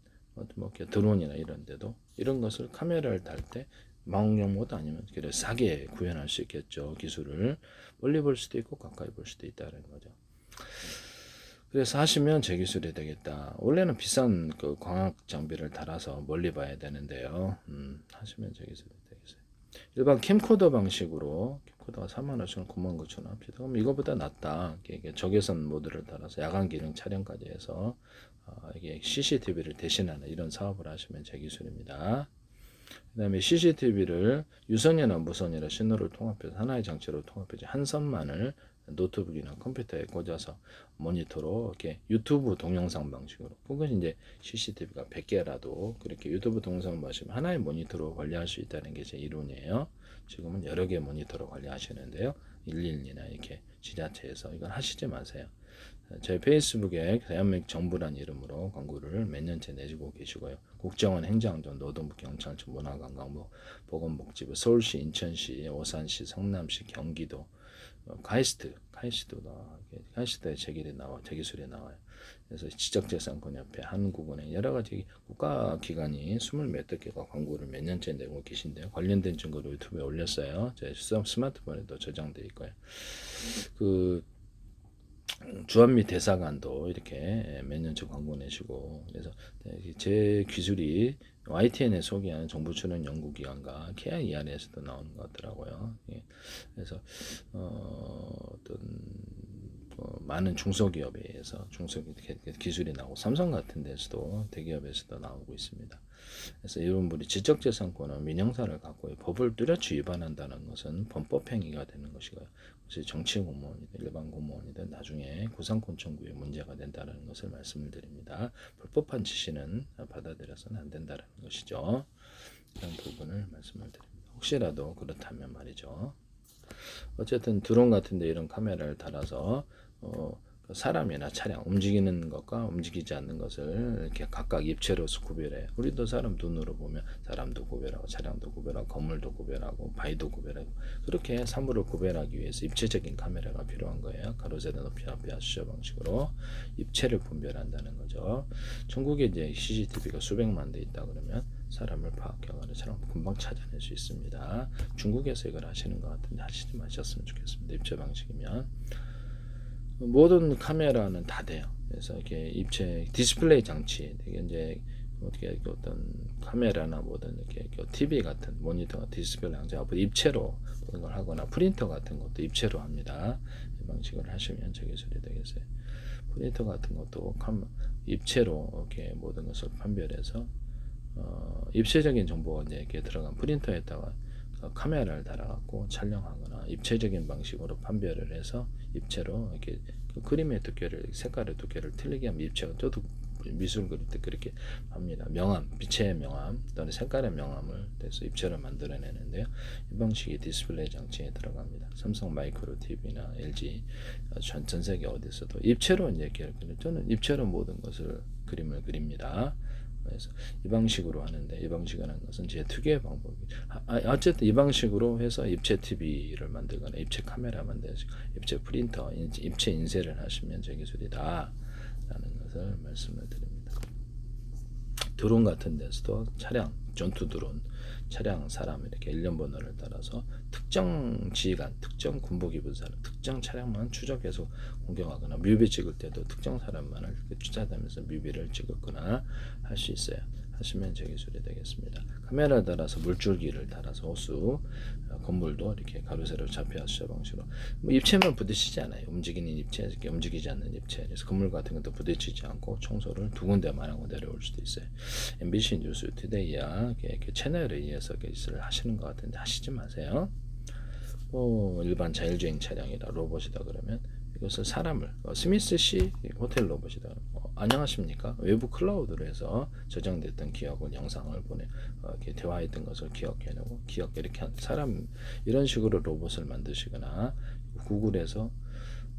뭐 드론이나 이런 데도 이런 것을 카메라를 달 때 망원경 모드 아니면 그래 싸게 구현할 수 있겠죠. 기술을 멀리 볼 수도 있고 가까이 볼 수도 있다는 거죠. 그래서 하시면 제 기술이 되겠다. 원래는 비싼 그 광학 장비를 달아서 멀리 봐야 되는데요. 하시면 제 기술이 되겠어요. 일반 캠코더 방식으로 캠코더가 45,000원, 99,000원 합시다. 그럼 이거보다 낫다. 이게 적외선 모드를 달아서 야간 기능 촬영까지 해서 이게 CCTV를 대신하는 이런 사업을 하시면 제 기술입니다. 그 다음에 CCTV를 유선이나 무선이나 신호를 통합해서 하나의 장치로 통합해서 한 선만을 노트북이나 컴퓨터에 꽂아서 모니터로 이렇게 유튜브 동영상 방식으로 혹은 이제 CCTV가 100개라도 그렇게 유튜브 동영상 보시면 하나의 모니터로 관리할 수 있다는 게 제 이론이에요. 지금은 여러 개 모니터로 관리하시는데요. 112나 이렇게 지자체에서 이건 하시지 마세요. 제 페이스북에 대한민국 정부란 이름으로 광고를 몇 년째 내주고 계시고요. 국정원 행정안전 노동부 경찰청 문화관광부 보건복지부 서울시 인천시 오산시 성남시 경기도 카이스트에 제 기술이 나와요. 그래서 지적재산권협회 한국은행 여러 가지 국가기관이 20몇 개가 광고를 몇 년째 내고 계신데요. 관련된 증거를 유튜브에 올렸어요. 제 스마트폰에도 저장돼 있고요. 그 주한미 대사관도 이렇게 몇 년째 광고 내시고 그래서 제 기술이 YTN에 소개하는 정부 출연 연구기관과 KIER에서도 나오는 것 같더라고요. 그래서 어떤 많은 중소기업에 의해서 기술이 나오고 삼성 같은 데서도 대기업에서도 나오고 있습니다. 그래서 이런 분이 지적재산권은 민영사를 갖고 법을 뚜렷이 위반한다는 것은 범법행위가 되는 것이고요. 그래서 정치 공무원이든 일반 공무원이든 나중에 구상권 청구에 문제가 된다는 것을 말씀을 드립니다. 불법한 지시는 받아들여서는 안 된다는 것이죠. 이런 부분을 말씀을 드립니다. 혹시라도 그렇다면 말이죠. 어쨌든 드론 같은데 이런 카메라를 달아서 사람이나 차량 움직이는 것과 움직이지 않는 것을 이렇게 각각 입체로서 구별해요. 우리도 사람 눈으로 보면 사람도 구별하고 차량도 구별하고 건물도 구별하고 바위도 구별하고 그렇게 사물을 구별하기 위해서 입체적인 카메라가 필요한 거예요. 가로세로 높이 앞에 하시죠 방식으로 입체를 분별한다는 거죠. 전국에 이제 CCTV가 수백만 대 있다 그러면 사람을 파악하거나 사람 금방 찾아낼 수 있습니다. 중국에서 이걸 하시는 것 같은데 하시지 마셨으면 좋겠습니다. 입체 방식이면 모든 카메라는 다 돼요. 그래서 이렇게 입체 디스플레이 장치, 되게 이제 어떻게 어떤 카메라나 뭐든 이렇게 TV 같은 모니터가 디스플레이 장치 앞으로 입체로 모든 걸 하거나 프린터 같은 것도 입체로 합니다. 이 방식을 하시면 제 기술이 되겠어요. 프린터 같은 것도 입체로 이렇게 모든 것을 판별해서 입체적인 정보가 이제 이렇게 들어간 프린터에다가 카메라를 달아갖고 촬영하거나 입체적인 방식으로 판별을 해서 입체로 이렇게 그 그림의 두께를 색깔의 두께를 틀리게 하면 입체가 저도 미술 그릴 때 그렇게 합니다. 명암, 빛의 명암 또는 색깔의 명암을 해서 입체로 만들어내는데요. 이 방식이 디스플레이 장치에 들어갑니다. 삼성 마이크로 TV나 LG 전 세계 어디서도 입체로 이제 저는 입체로 모든 것을 그림을 그립니다. 그래서 이 방식으로 하는데 이 방식을 하는 것은 제 특유의 방법이 어쨌든 이 방식으로 해서 입체 TV를 만들거나 입체 카메라 만들고 입체 프린터, 입체 인쇄를 하시면 제 기술이다 라는 것을 말씀을 드립니다. 드론 같은 데서도 차량, 전투 드론, 차량, 사람 이렇게 일련 번호를 따라서 특정 지휘관, 특정 군복 입은 사람, 특정 차량만 추적해서 공격하거나 뮤비 찍을 때도 특정 사람만을 추적하면서 뮤비를 찍었거나 할 수 있어요. 하시면 제 기술이 되겠습니다. 카메라 달아서 물줄기를 달아서 호수, 건물도 이렇게 가로 세로 잡혀 수자 방식으로 뭐 입체만 부딪히지 않아요. 움직이는 입체, 이렇게 움직이지 않는 입체. 그래서 건물 같은 것도 부딪히지 않고 청소를 두 군데만 하고 내려올 수도 있어요. MBC 뉴스 투데이야 이렇게 채널에 의해서 기술을 하시는 것 같은데 하시지 마세요. 일반 자율주행 차량이다 로봇이다 그러면 이것을 사람을 스미스 씨 호텔 로봇이다 안녕하십니까 외부 클라우드로 해서 저장됐던 기억을 영상을 보내 이렇게 대화했던 것을 기억해내고 기억 이렇게 한 사람 이런 식으로 로봇을 만드시거나 구글에서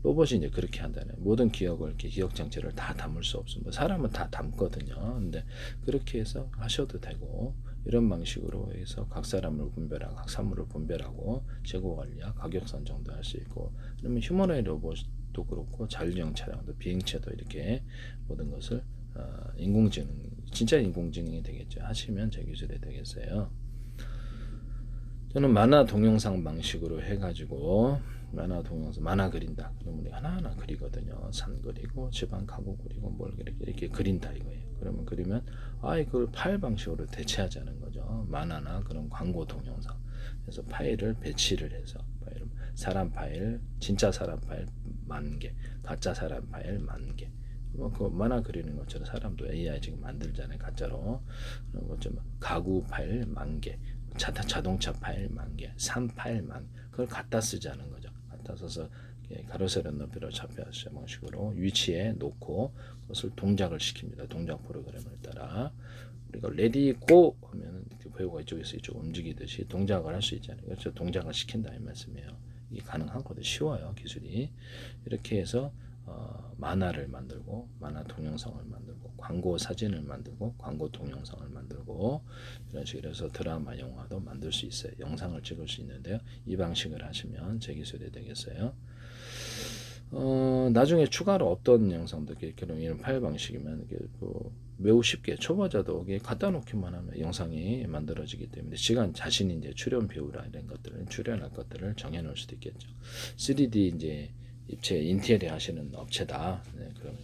로봇이 이제 그렇게 한다네. 모든 기억을 이렇게 기억 장치를 다 담을 수 없습니다. 사람은 다 담거든요. 근데 그렇게 해서 하셔도 되고 이런 방식으로 해서 각 사람을 분별하고 각 사물을 분별하고 재고 관리와 가격 선정도 할 수 있고 그러면 휴머노이드 로봇도 그렇고 자율주행 차량도 비행체도 이렇게 모든 것을 인공지능 진짜 인공지능이 되겠죠. 하시면 제 기술이 되겠어요. 저는 만화 동영상 방식으로 해가지고 만화 동영상 만화 그린다. 그러면 우리 하나하나 그리거든요. 산 그리고 집안 가구 그리고 뭘 이렇게 그린다 이거예요. 그러면 그리면 이걸 파일 방식으로 대체하자는 거죠. 만화나 그런 광고 동영상. 그래서 파일을 배치를 해서 사람 파일, 진짜 사람 파일 10,000개, 가짜 사람 파일 10,000개. 그 만화 그리는 것처럼 사람도 AI 지금 만들잖아요. 가짜로. 그런 것처럼 가구 파일 10,000개. 자동차 파일 10,000개, 산 파일 10,000개, 그걸 갖다 쓰자는 거죠. 갖다 써서 가로 세로 높이로 잡혀서 방식으로 위치에 놓고 그것을 동작을 시킵니다. 동작 프로그램을 따라 우리가 레디 고 하면 배우가 이쪽에서 이쪽 움직이듯이 동작을 할 수 있잖아요. 그래서 동작을 시킨다 이 말씀이에요. 이게 가능하거든요. 쉬워요 기술이. 이렇게 해서 만화를 만들고 만화 동영상을 만들고 광고 사진을 만들고 광고 동영상을 만들고 이런 식으로 해서 드라마 영화도 만들 수 있어요. 영상을 찍을 수 있는데요. 이 방식을 하시면 제 기술이 되겠어요. 나중에 추가로 어떤 영상도 이런 파일 방식이면 매우 쉽게 초보자도 갖다 놓기만 하면 영상이 만들어지기 때문에 시간 자신이 이제 출연 배우라 이런 것들을 출연할 것들을 정해 놓을 수도 있겠죠. 3D 이제 입체 인테리어 하시는 업체다. 네, 그러면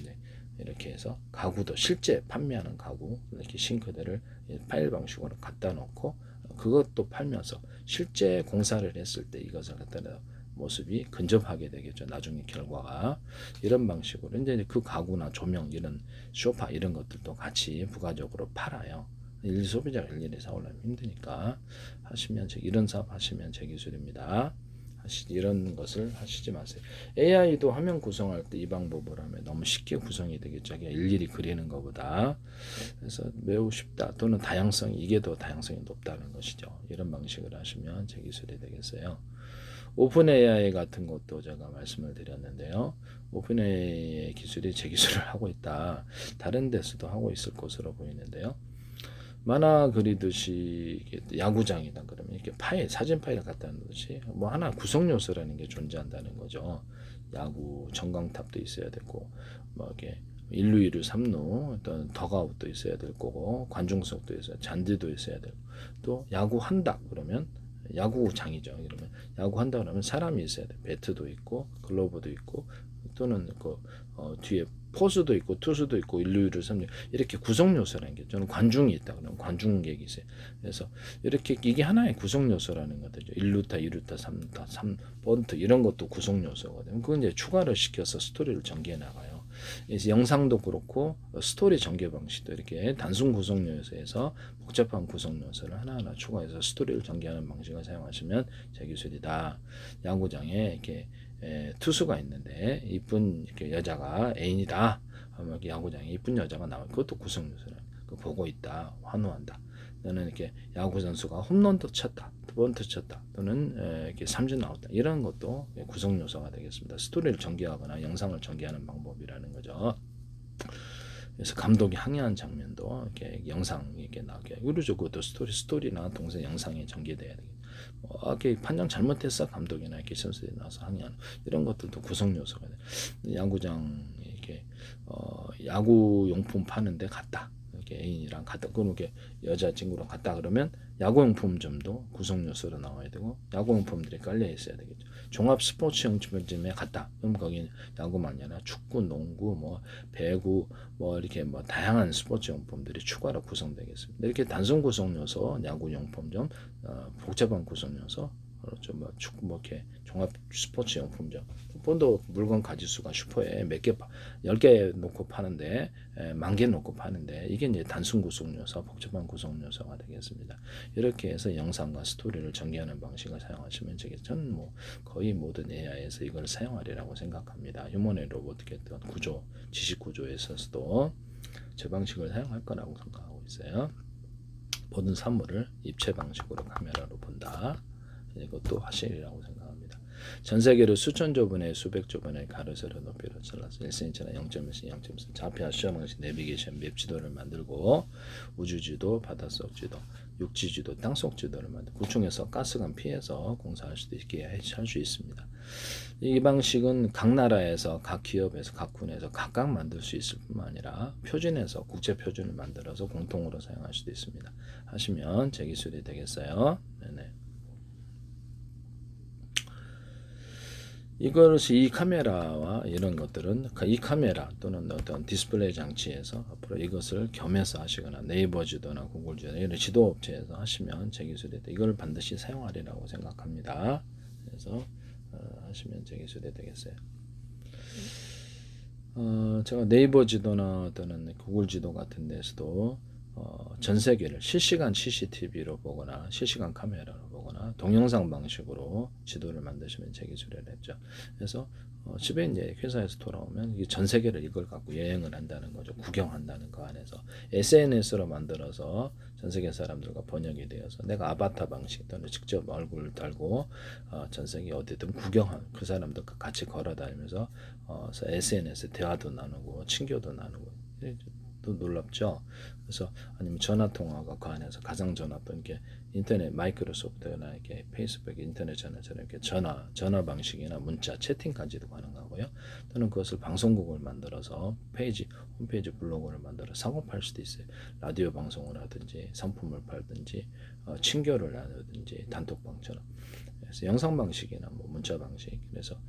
이제 이렇게 해서 가구도 실제 판매하는 가구 이렇게 싱크대를 파일 방식으로 갖다 놓고 그것도 팔면서 실제 공사를 했을 때 이것을 갖다 놔 모습이 근접하게 되겠죠. 나중에 결과가 이런 방식으로 이제 그 가구나 조명 이런 소파 이런 것들도 같이 부가적으로 팔아요. 소비자가 일일이 사오려면 힘드니까 하시면 이런 사업 하시면 제 기술입니다. 이런 것을 하시지 마세요. AI도 화면 구성할 때 이 방법을 하면 너무 쉽게 구성이 되겠죠. 일일이 그리는 것보다. 그래서 매우 쉽다 또는 다양성이 이게 더 다양성이 높다는 것이죠. 이런 방식을 하시면 제 기술이 되겠어요. 오픈 AI 같은 것도 제가 말씀을 드렸는데요. 오픈 AI 기술이 제 기술을 하고 있다. 다른 데서도 하고 있을 것으로 보이는데요. 만화 그리듯이 야구장이다 그러면 이렇게 파일, 사진 파일을 갖다 놓듯이 뭐 하나 구성 요소라는 게 존재한다는 거죠. 야구 전광탑도 있어야 되고 뭐 이렇게 1루, 2루, 3루 어떤 덕아웃도 있어야 될 거고 관중석도 있어야 잔디도 있어야 되고 또 야구 한다 그러면 야구장이죠. 그러면 야구 한다 그러면 사람이 있어야 돼. 배트도 있고 글러브도 있고 또는 뒤에 포수도 있고 투수도 있고 1루, 2루, 3루 이렇게 구성 요소라는 게 저는 관중이 있다 그러면 관중객이 있어요. 그래서 이렇게 이게 하나의 구성 요소라는 거죠. 1루타, 2루타, 3루타, 3번트 이런 것도 구성 요소거든요. 그건 이제 추가를 시켜서 스토리를 전개해 나가요. 그래서 영상도 그렇고 스토리 전개 방식도 이렇게 단순 구성 요소에서 복잡한 구성 요소를 하나하나 추가해서 스토리를 전개하는 방식을 사용하시면 제 기술이다. 야구장에 이렇게 투수가 있는데 이쁜 이렇게 여자가 애인이다 하면 야구장에 이쁜 여자가 나와 그것도 구성 요소라. 그 보고 있다, 환호한다. 또는 이렇게 야구 선수가 홈런도 쳤다, 번트 쳤다, 또는 이렇게 삼진 나왔다. 이런 것도 구성 요소가 되겠습니다. 스토리를 전개하거나 영상을 전개하는 방법이라는 거죠. 그래서 감독이 항의한 장면도 이렇게 영상 이렇게 나오게. 그러죠. 그것도 스토리나 동생 영상에 전개돼야 되겠죠. 이렇게 판정 잘못했어 감독이나 이렇게 선수들이 나와서 항의하는 이런 것들도 구성 요소가 돼. 야구장 이렇게 야구 용품 파는데 갔다. 이렇게 애인이랑 갔다 그렇게 여자친구랑 갔다 그러면 야구용품점도 구성 요소로 나와야 되고 야구용품들이 깔려 있어야 되겠죠. 종합 스포츠용품점에 갔다. 그럼 거기는 야구만이 아니라 축구, 농구, 뭐 배구, 뭐 이렇게 뭐 다양한 스포츠용품들이 추가로 구성되겠습니다. 이렇게 단순 구성 요소, 야구용품점, 복잡한 구성 요소, 그렇죠. 뭐 축구, 뭐 이렇게 종합 스포츠 용품점. 본도 물건 가지수가 슈퍼에 몇 개, 10개 놓고 파는데, 10,000개 놓고 파는데, 이게 이제 단순 구성 요소, 복잡한 구성 요소가 되겠습니다. 이렇게 해서 영상과 스토리를 전개하는 방식을 사용하시면 되겠죠. 저는 뭐 거의 모든 AI에서 이걸 사용하리라고 생각합니다. 휴머노이드 로보틱의 어떤 구조, 지식 구조에 있어서도 제 방식을 사용할 거라고 생각하고 있어요. 모든 사물을 입체 방식으로 카메라로 본다. 이것도 하시리라고 생각합니다. 전 세계로 수천조 분의 수백조 분의 가로세로 높이로 잘라서 1cm나 0.1cm, 0.1cm 좌표 시험 방식 내비게이션 맵 지도를 만들고 우주지도, 바닷속 지도, 육지지도, 땅속 지도를 만들고 구청에서 가스관 피해서 공사할 수도 있게 할 수 있습니다. 이 방식은 각 나라에서 각 기업에서 각 군에서 각각 만들 수 있을 뿐만 아니라 표준에서 국제 표준을 만들어서 공통으로 사용할 수도 있습니다. 하시면 제 기술이 되겠어요. 네네. 이것이 이 카메라와 이런 것들은 이 카메라 또는 어떤 디스플레이 장치에서 앞으로 이것을 겸해서 하시거나 네이버 지도나 구글 지도 이런 지도 업체에서 하시면 제 기술이 돼. 이걸 반드시 사용하리라고 생각합니다. 그래서 하시면 제 기술이 되겠어요. 제가 네이버 지도나 또는 구글 지도 같은 데서도 전 세계를 실시간 CCTV로 보거나 실시간 카메라로 보거나 동영상 방식으로 지도를 만드시면 제 기술을 했죠. 그래서 집에 이제 회사에서 돌아오면 전 세계를 이걸 갖고 여행을 한다는 거죠. 구경한다는 거 안에서 SNS로 만들어서 전 세계 사람들과 번역이 되어서 내가 아바타 방식 또는 직접 얼굴을 달고 전 세계 어디든 구경한 그 사람들과 같이 걸어다니면서 SNS 대화도 나누고 친교도 나누고 또 놀랍죠. 그래서 아니면 전화 통화가 그 안에서 가상 전화 또 이렇게 인터넷 마이크로소프트나 이렇게 페이스북 인터넷 전화처럼 이렇게 전화 방식이나 문자 채팅까지도 가능하고요. 또는 그것을 방송국을 만들어서 홈페이지 블로그를 만들어 사고 팔 수도 있어요. 라디오 방송을 하든지 상품을 팔든지 친교를 나누든지 단톡방처럼. 그래서 영상 방식이나 뭐 문자 방식 그래서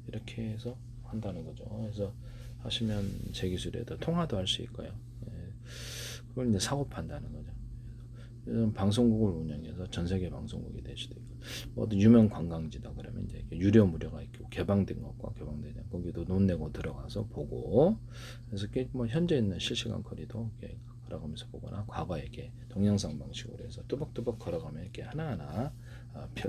이렇게 해서 한다는 거죠. 그래서 하시면 제 기술에도 통화도 할 수 있고요. 그걸 이제 사고 판다는 거죠. 방송국을 운영해서 전 세계 방송국이 될 수도 있고, 뭐 유명 관광지다 그러면 이제 유료 무료가 있고 개방된 것과 개방되지 않고 거기도 돈 내고 들어가서 보고, 그래서 뭐 현재 있는 실시간 거리도 이렇게 걸어가면서 보거나 과거에 이렇게 동영상 방식으로 해서 뚜벅뚜벅 걸어가면 이렇게 하나하나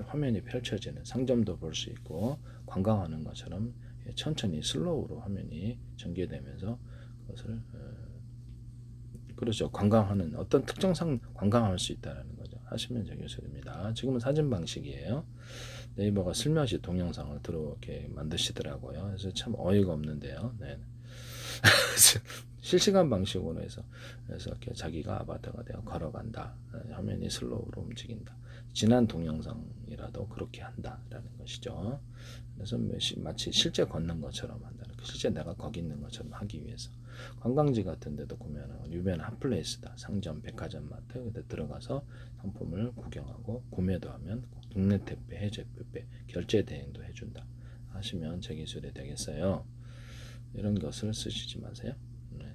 화면이 펼쳐지는 상점도 볼 수 있고 관광하는 것처럼 천천히 슬로우로 화면이 전개되면서 그것을 그렇죠. 관광하는 어떤 특정상 관광할 수 있다는 거죠. 하시면 제 기술입니다. 지금은 사진 방식이에요. 네이버가 슬며시 동영상을 이렇게 만드시더라고요. 그래서 참 어이가 없는데요. 네. 실시간 방식으로 해서 이렇게 자기가 아바타가 되어 걸어간다. 화면이 슬로우로 움직인다. 지난 동영상이라도 그렇게 한다라는 것이죠. 그래서 마치 실제 걷는 것처럼 한다는 거. 실제 내가 거기 있는 것처럼 하기 위해서. 관광지 같은 데도 보면 유명한 핫플레이스다. 상점, 백화점, 마트 그때 들어가서 상품을 구경하고 구매도 하면 국내 택배, 해외 택배, 결제 대행도 해준다. 하시면 제 기술이 되겠어요. 이런 것을 쓰시지 마세요. 네.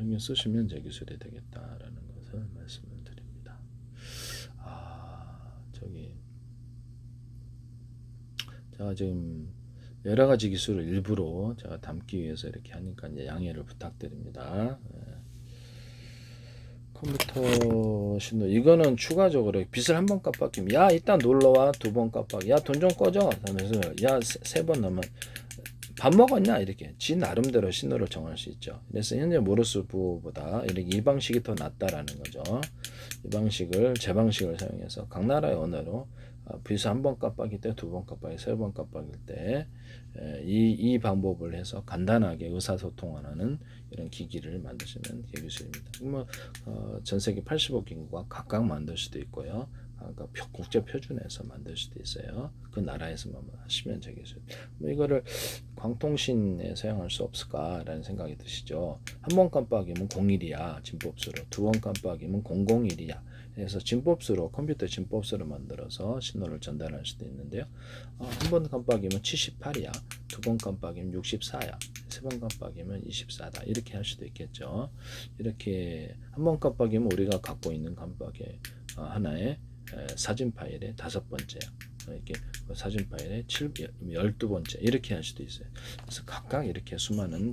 이게 쓰시면 제 기술이 되겠다라는 것을 말씀을 드립니다. 제가 지금 여러 가지 기술을 일부러 제가 담기 위해서 이렇게 하니까 이제 양해를 부탁드립니다. 컴퓨터 신호 이거는 추가적으로 빚을 한 번 깜빡이면 야 이따 놀러와 두 번 깜빡 야 돈 좀 꺼줘 하면서 야 세 번 넘으면 밥 먹었냐 이렇게 지 나름대로 신호를 정할 수 있죠. 그래서 현재 모르스부보다 이렇게 이 방식이 더 낫다라는 거죠. 이 방식을 제 방식을 사용해서 각 나라의 언어로 빚을 한 번 깜빡일 때, 두 번 깜빡일 때, 세 번 깜빡일 때 이 방법을 해서 간단하게 의사소통하는 이런 기기를 만드시면 기술입니다. 뭐 전 세계 85개국가 각각 만들 수도 있고요. 그러니까 국제 표준에서 만들 수도 있어요. 그 나라에서만 하시면 되겠어요. 뭐 이거를 광통신에 사용할 수 없을까라는 생각이 드시죠. 한 번 깜빡이면 01이야 진법수로, 두 번 깜빡이면 001이야. 그래서 진법수로, 컴퓨터 진법수로 만들어서 신호를 전달할 수도 있는데요. 한 번 깜빡이면 78이야, 두 번 깜빡이면 64야, 세 번 깜빡이면 24다, 이렇게 할 수도 있겠죠. 이렇게 한 번 깜빡이면 우리가 갖고 있는 깜빡이 하나의 사진 파일의 5번째야. 이렇게 사진 파일의 12번째, 이렇게 할 수도 있어요. 그래서 각각 이렇게 수많은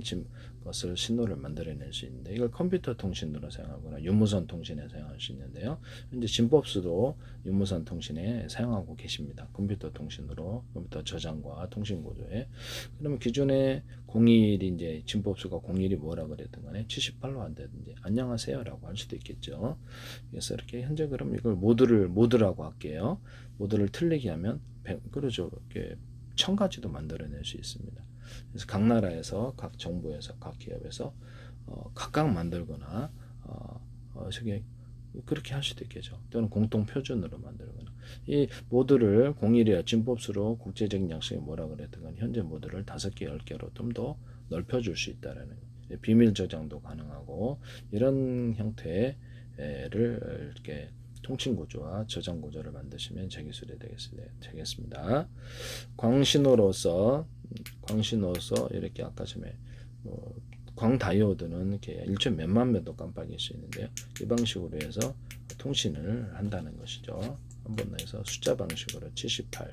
것을 신호를 만들어낼 수 있는데, 이걸 컴퓨터 통신으로 사용하거나 유무선 통신에 사용할 수 있는데요. 현재 진법수도 유무선 통신에 사용하고 계십니다. 컴퓨터 통신으로, 컴퓨터 저장과 통신 구조에. 그러면 기존에 01이 이제 진법수가 01이 뭐라 그랬든 간에 78로 한다든지 안녕하세요라고 할 수도 있겠죠. 그래서 이렇게 현재 그럼 이걸 모드라고 할게요. 모드를 틀리게 하면 그러죠. 이렇게 1000가지도 만들어낼 수 있습니다. 그래서 각 나라에서, 각 정부에서, 각 기업에서 각각 만들거나 그렇게 할 수도 있겠죠. 또는 공통 표준으로 만들거나. 이 모드를 01이야 진법수로 국제적인 약속이 뭐라 그랬든 현재 모드를 5개, 10개로 좀 더 넓혀줄 수 있다라는 거예요. 비밀 저장도 가능하고, 이런 형태를 이렇게 통신 구조와 저장 구조를 만드시면 제 기술이 되겠습니다. 광신호로서 이렇게 아까 전에 광다이오드는 이렇게 1초 몇만 배도 깜빡일 수 있는데요. 이 방식으로 해서 통신을 한다는 것이죠. 한번 해서 숫자 방식으로 78,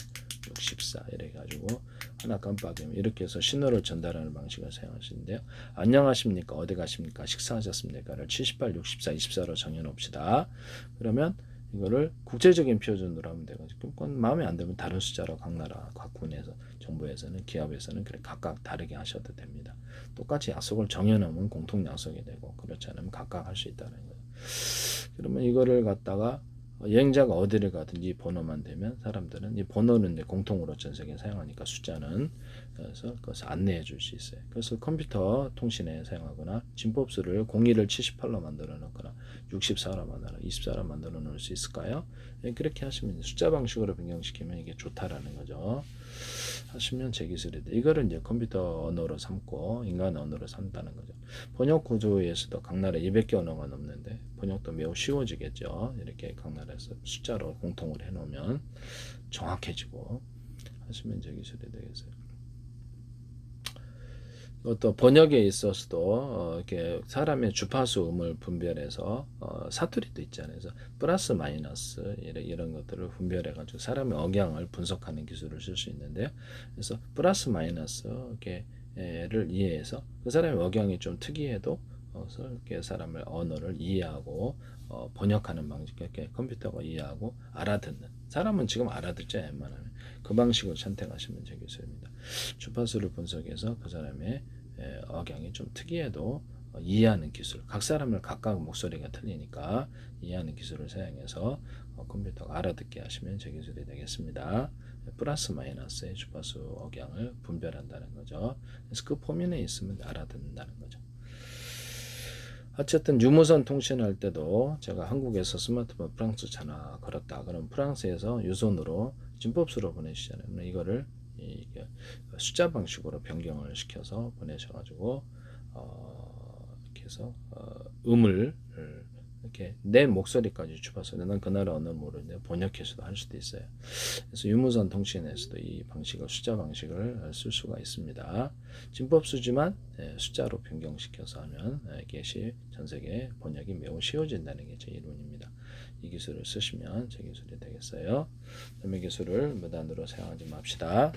64 이렇게 가지고 하나 깜빡이면 이렇게 해서 신호를 전달하는 방식을 사용하시는데요. 안녕하십니까, 어디 가십니까, 식사하셨습니까를 78, 64, 24로 정해놓읍시다. 그러면 이거를 국제적인 표준으로 하면 되거든요. 그건 마음에 안 들면 다른 숫자로 각 나라, 각 군에서, 정부에서는, 기업에서는 그래 각각 다르게 하셔도 됩니다. 똑같이 약속을 정해놓으면 공통 약속이 되고, 그렇지 않으면 각각 할 수 있다는 거예요. 그러면 이거를 갖다가 여행자가 어디를 가든지 번호만 되면 사람들은 이 번호는 이제 공통으로 전 세계에 사용하니까 숫자는, 그래서 그것을 안내해 줄 수 있어요. 그래서 컴퓨터 통신에 사용하거나 진법수를 01을 78로 만들어 놓거나 64로 만들어 24로 만들어 놓을 수 있을까요? 그렇게 하시면 숫자 방식으로 변경시키면 이게 좋다라는 거죠. 하시면 제 기술이 돼. 이거를 이제 컴퓨터 언어로 삼고 인간 언어로 삼다는 거죠. 번역 구조에서도 각 나라 200개 언어가 넘는데 번역도 매우 쉬워지겠죠. 이렇게 각 나라에서 숫자로 공통을 해놓으면 정확해지고 하시면 제 기술이 되겠어요. 또 번역에 있어서도 이렇게 사람의 주파수 음을 분별해서 사투리도 있잖아요. 그래서 플러스 마이너스 이런 것들을 분별해 가지고 사람의 억양을 분석하는 기술을 쓸 수 있는데요. 그래서 플러스 마이너스 이렇게를 이해해서 그 사람의 억양이 좀 특이해도 이렇게 사람의 언어를 이해하고 번역하는 방식, 이렇게 컴퓨터가 이해하고 알아듣는, 사람은 지금 알아듣죠, 웬만하면. 그 방식을 선택하시면 제 기술입니다. 주파수를 분석해서 그 사람의 억양이 좀 특이해도 이해하는 기술, 각 사람을 각각 목소리가 틀리니까 이해하는 기술을 사용해서 컴퓨터가 알아듣게 하시면 제 기술이 되겠습니다. 플러스 마이너스의 주파수 억양을 분별한다는 거죠. 그래서 그 포면에 있으면 알아듣는다는 거죠. 어쨌든 유무선 통신할 때도 제가 한국에서 스마트폰 프랑스 전화 걸었다 그럼 프랑스에서 유선으로 진법수로 보내시잖아요. 이거를 숫자 방식으로 변경을 시켜서 보내셔가지고 이렇게 해서 음을 이렇게 내 목소리까지 주파수, 난 그 나라 언어를 모르는데 번역해서도 할 수도 있어요. 그래서 유무선 통신에서도 이 방식을, 숫자 방식을 쓸 수가 있습니다. 진법수지만 숫자로 변경시켜서 하면 이것이 전 세계 번역이 매우 쉬워진다는 게 제 이론입니다. 이 기술을 쓰시면 제 기술이 되겠어요. 이 기술을 무단으로 사용하지 맙시다.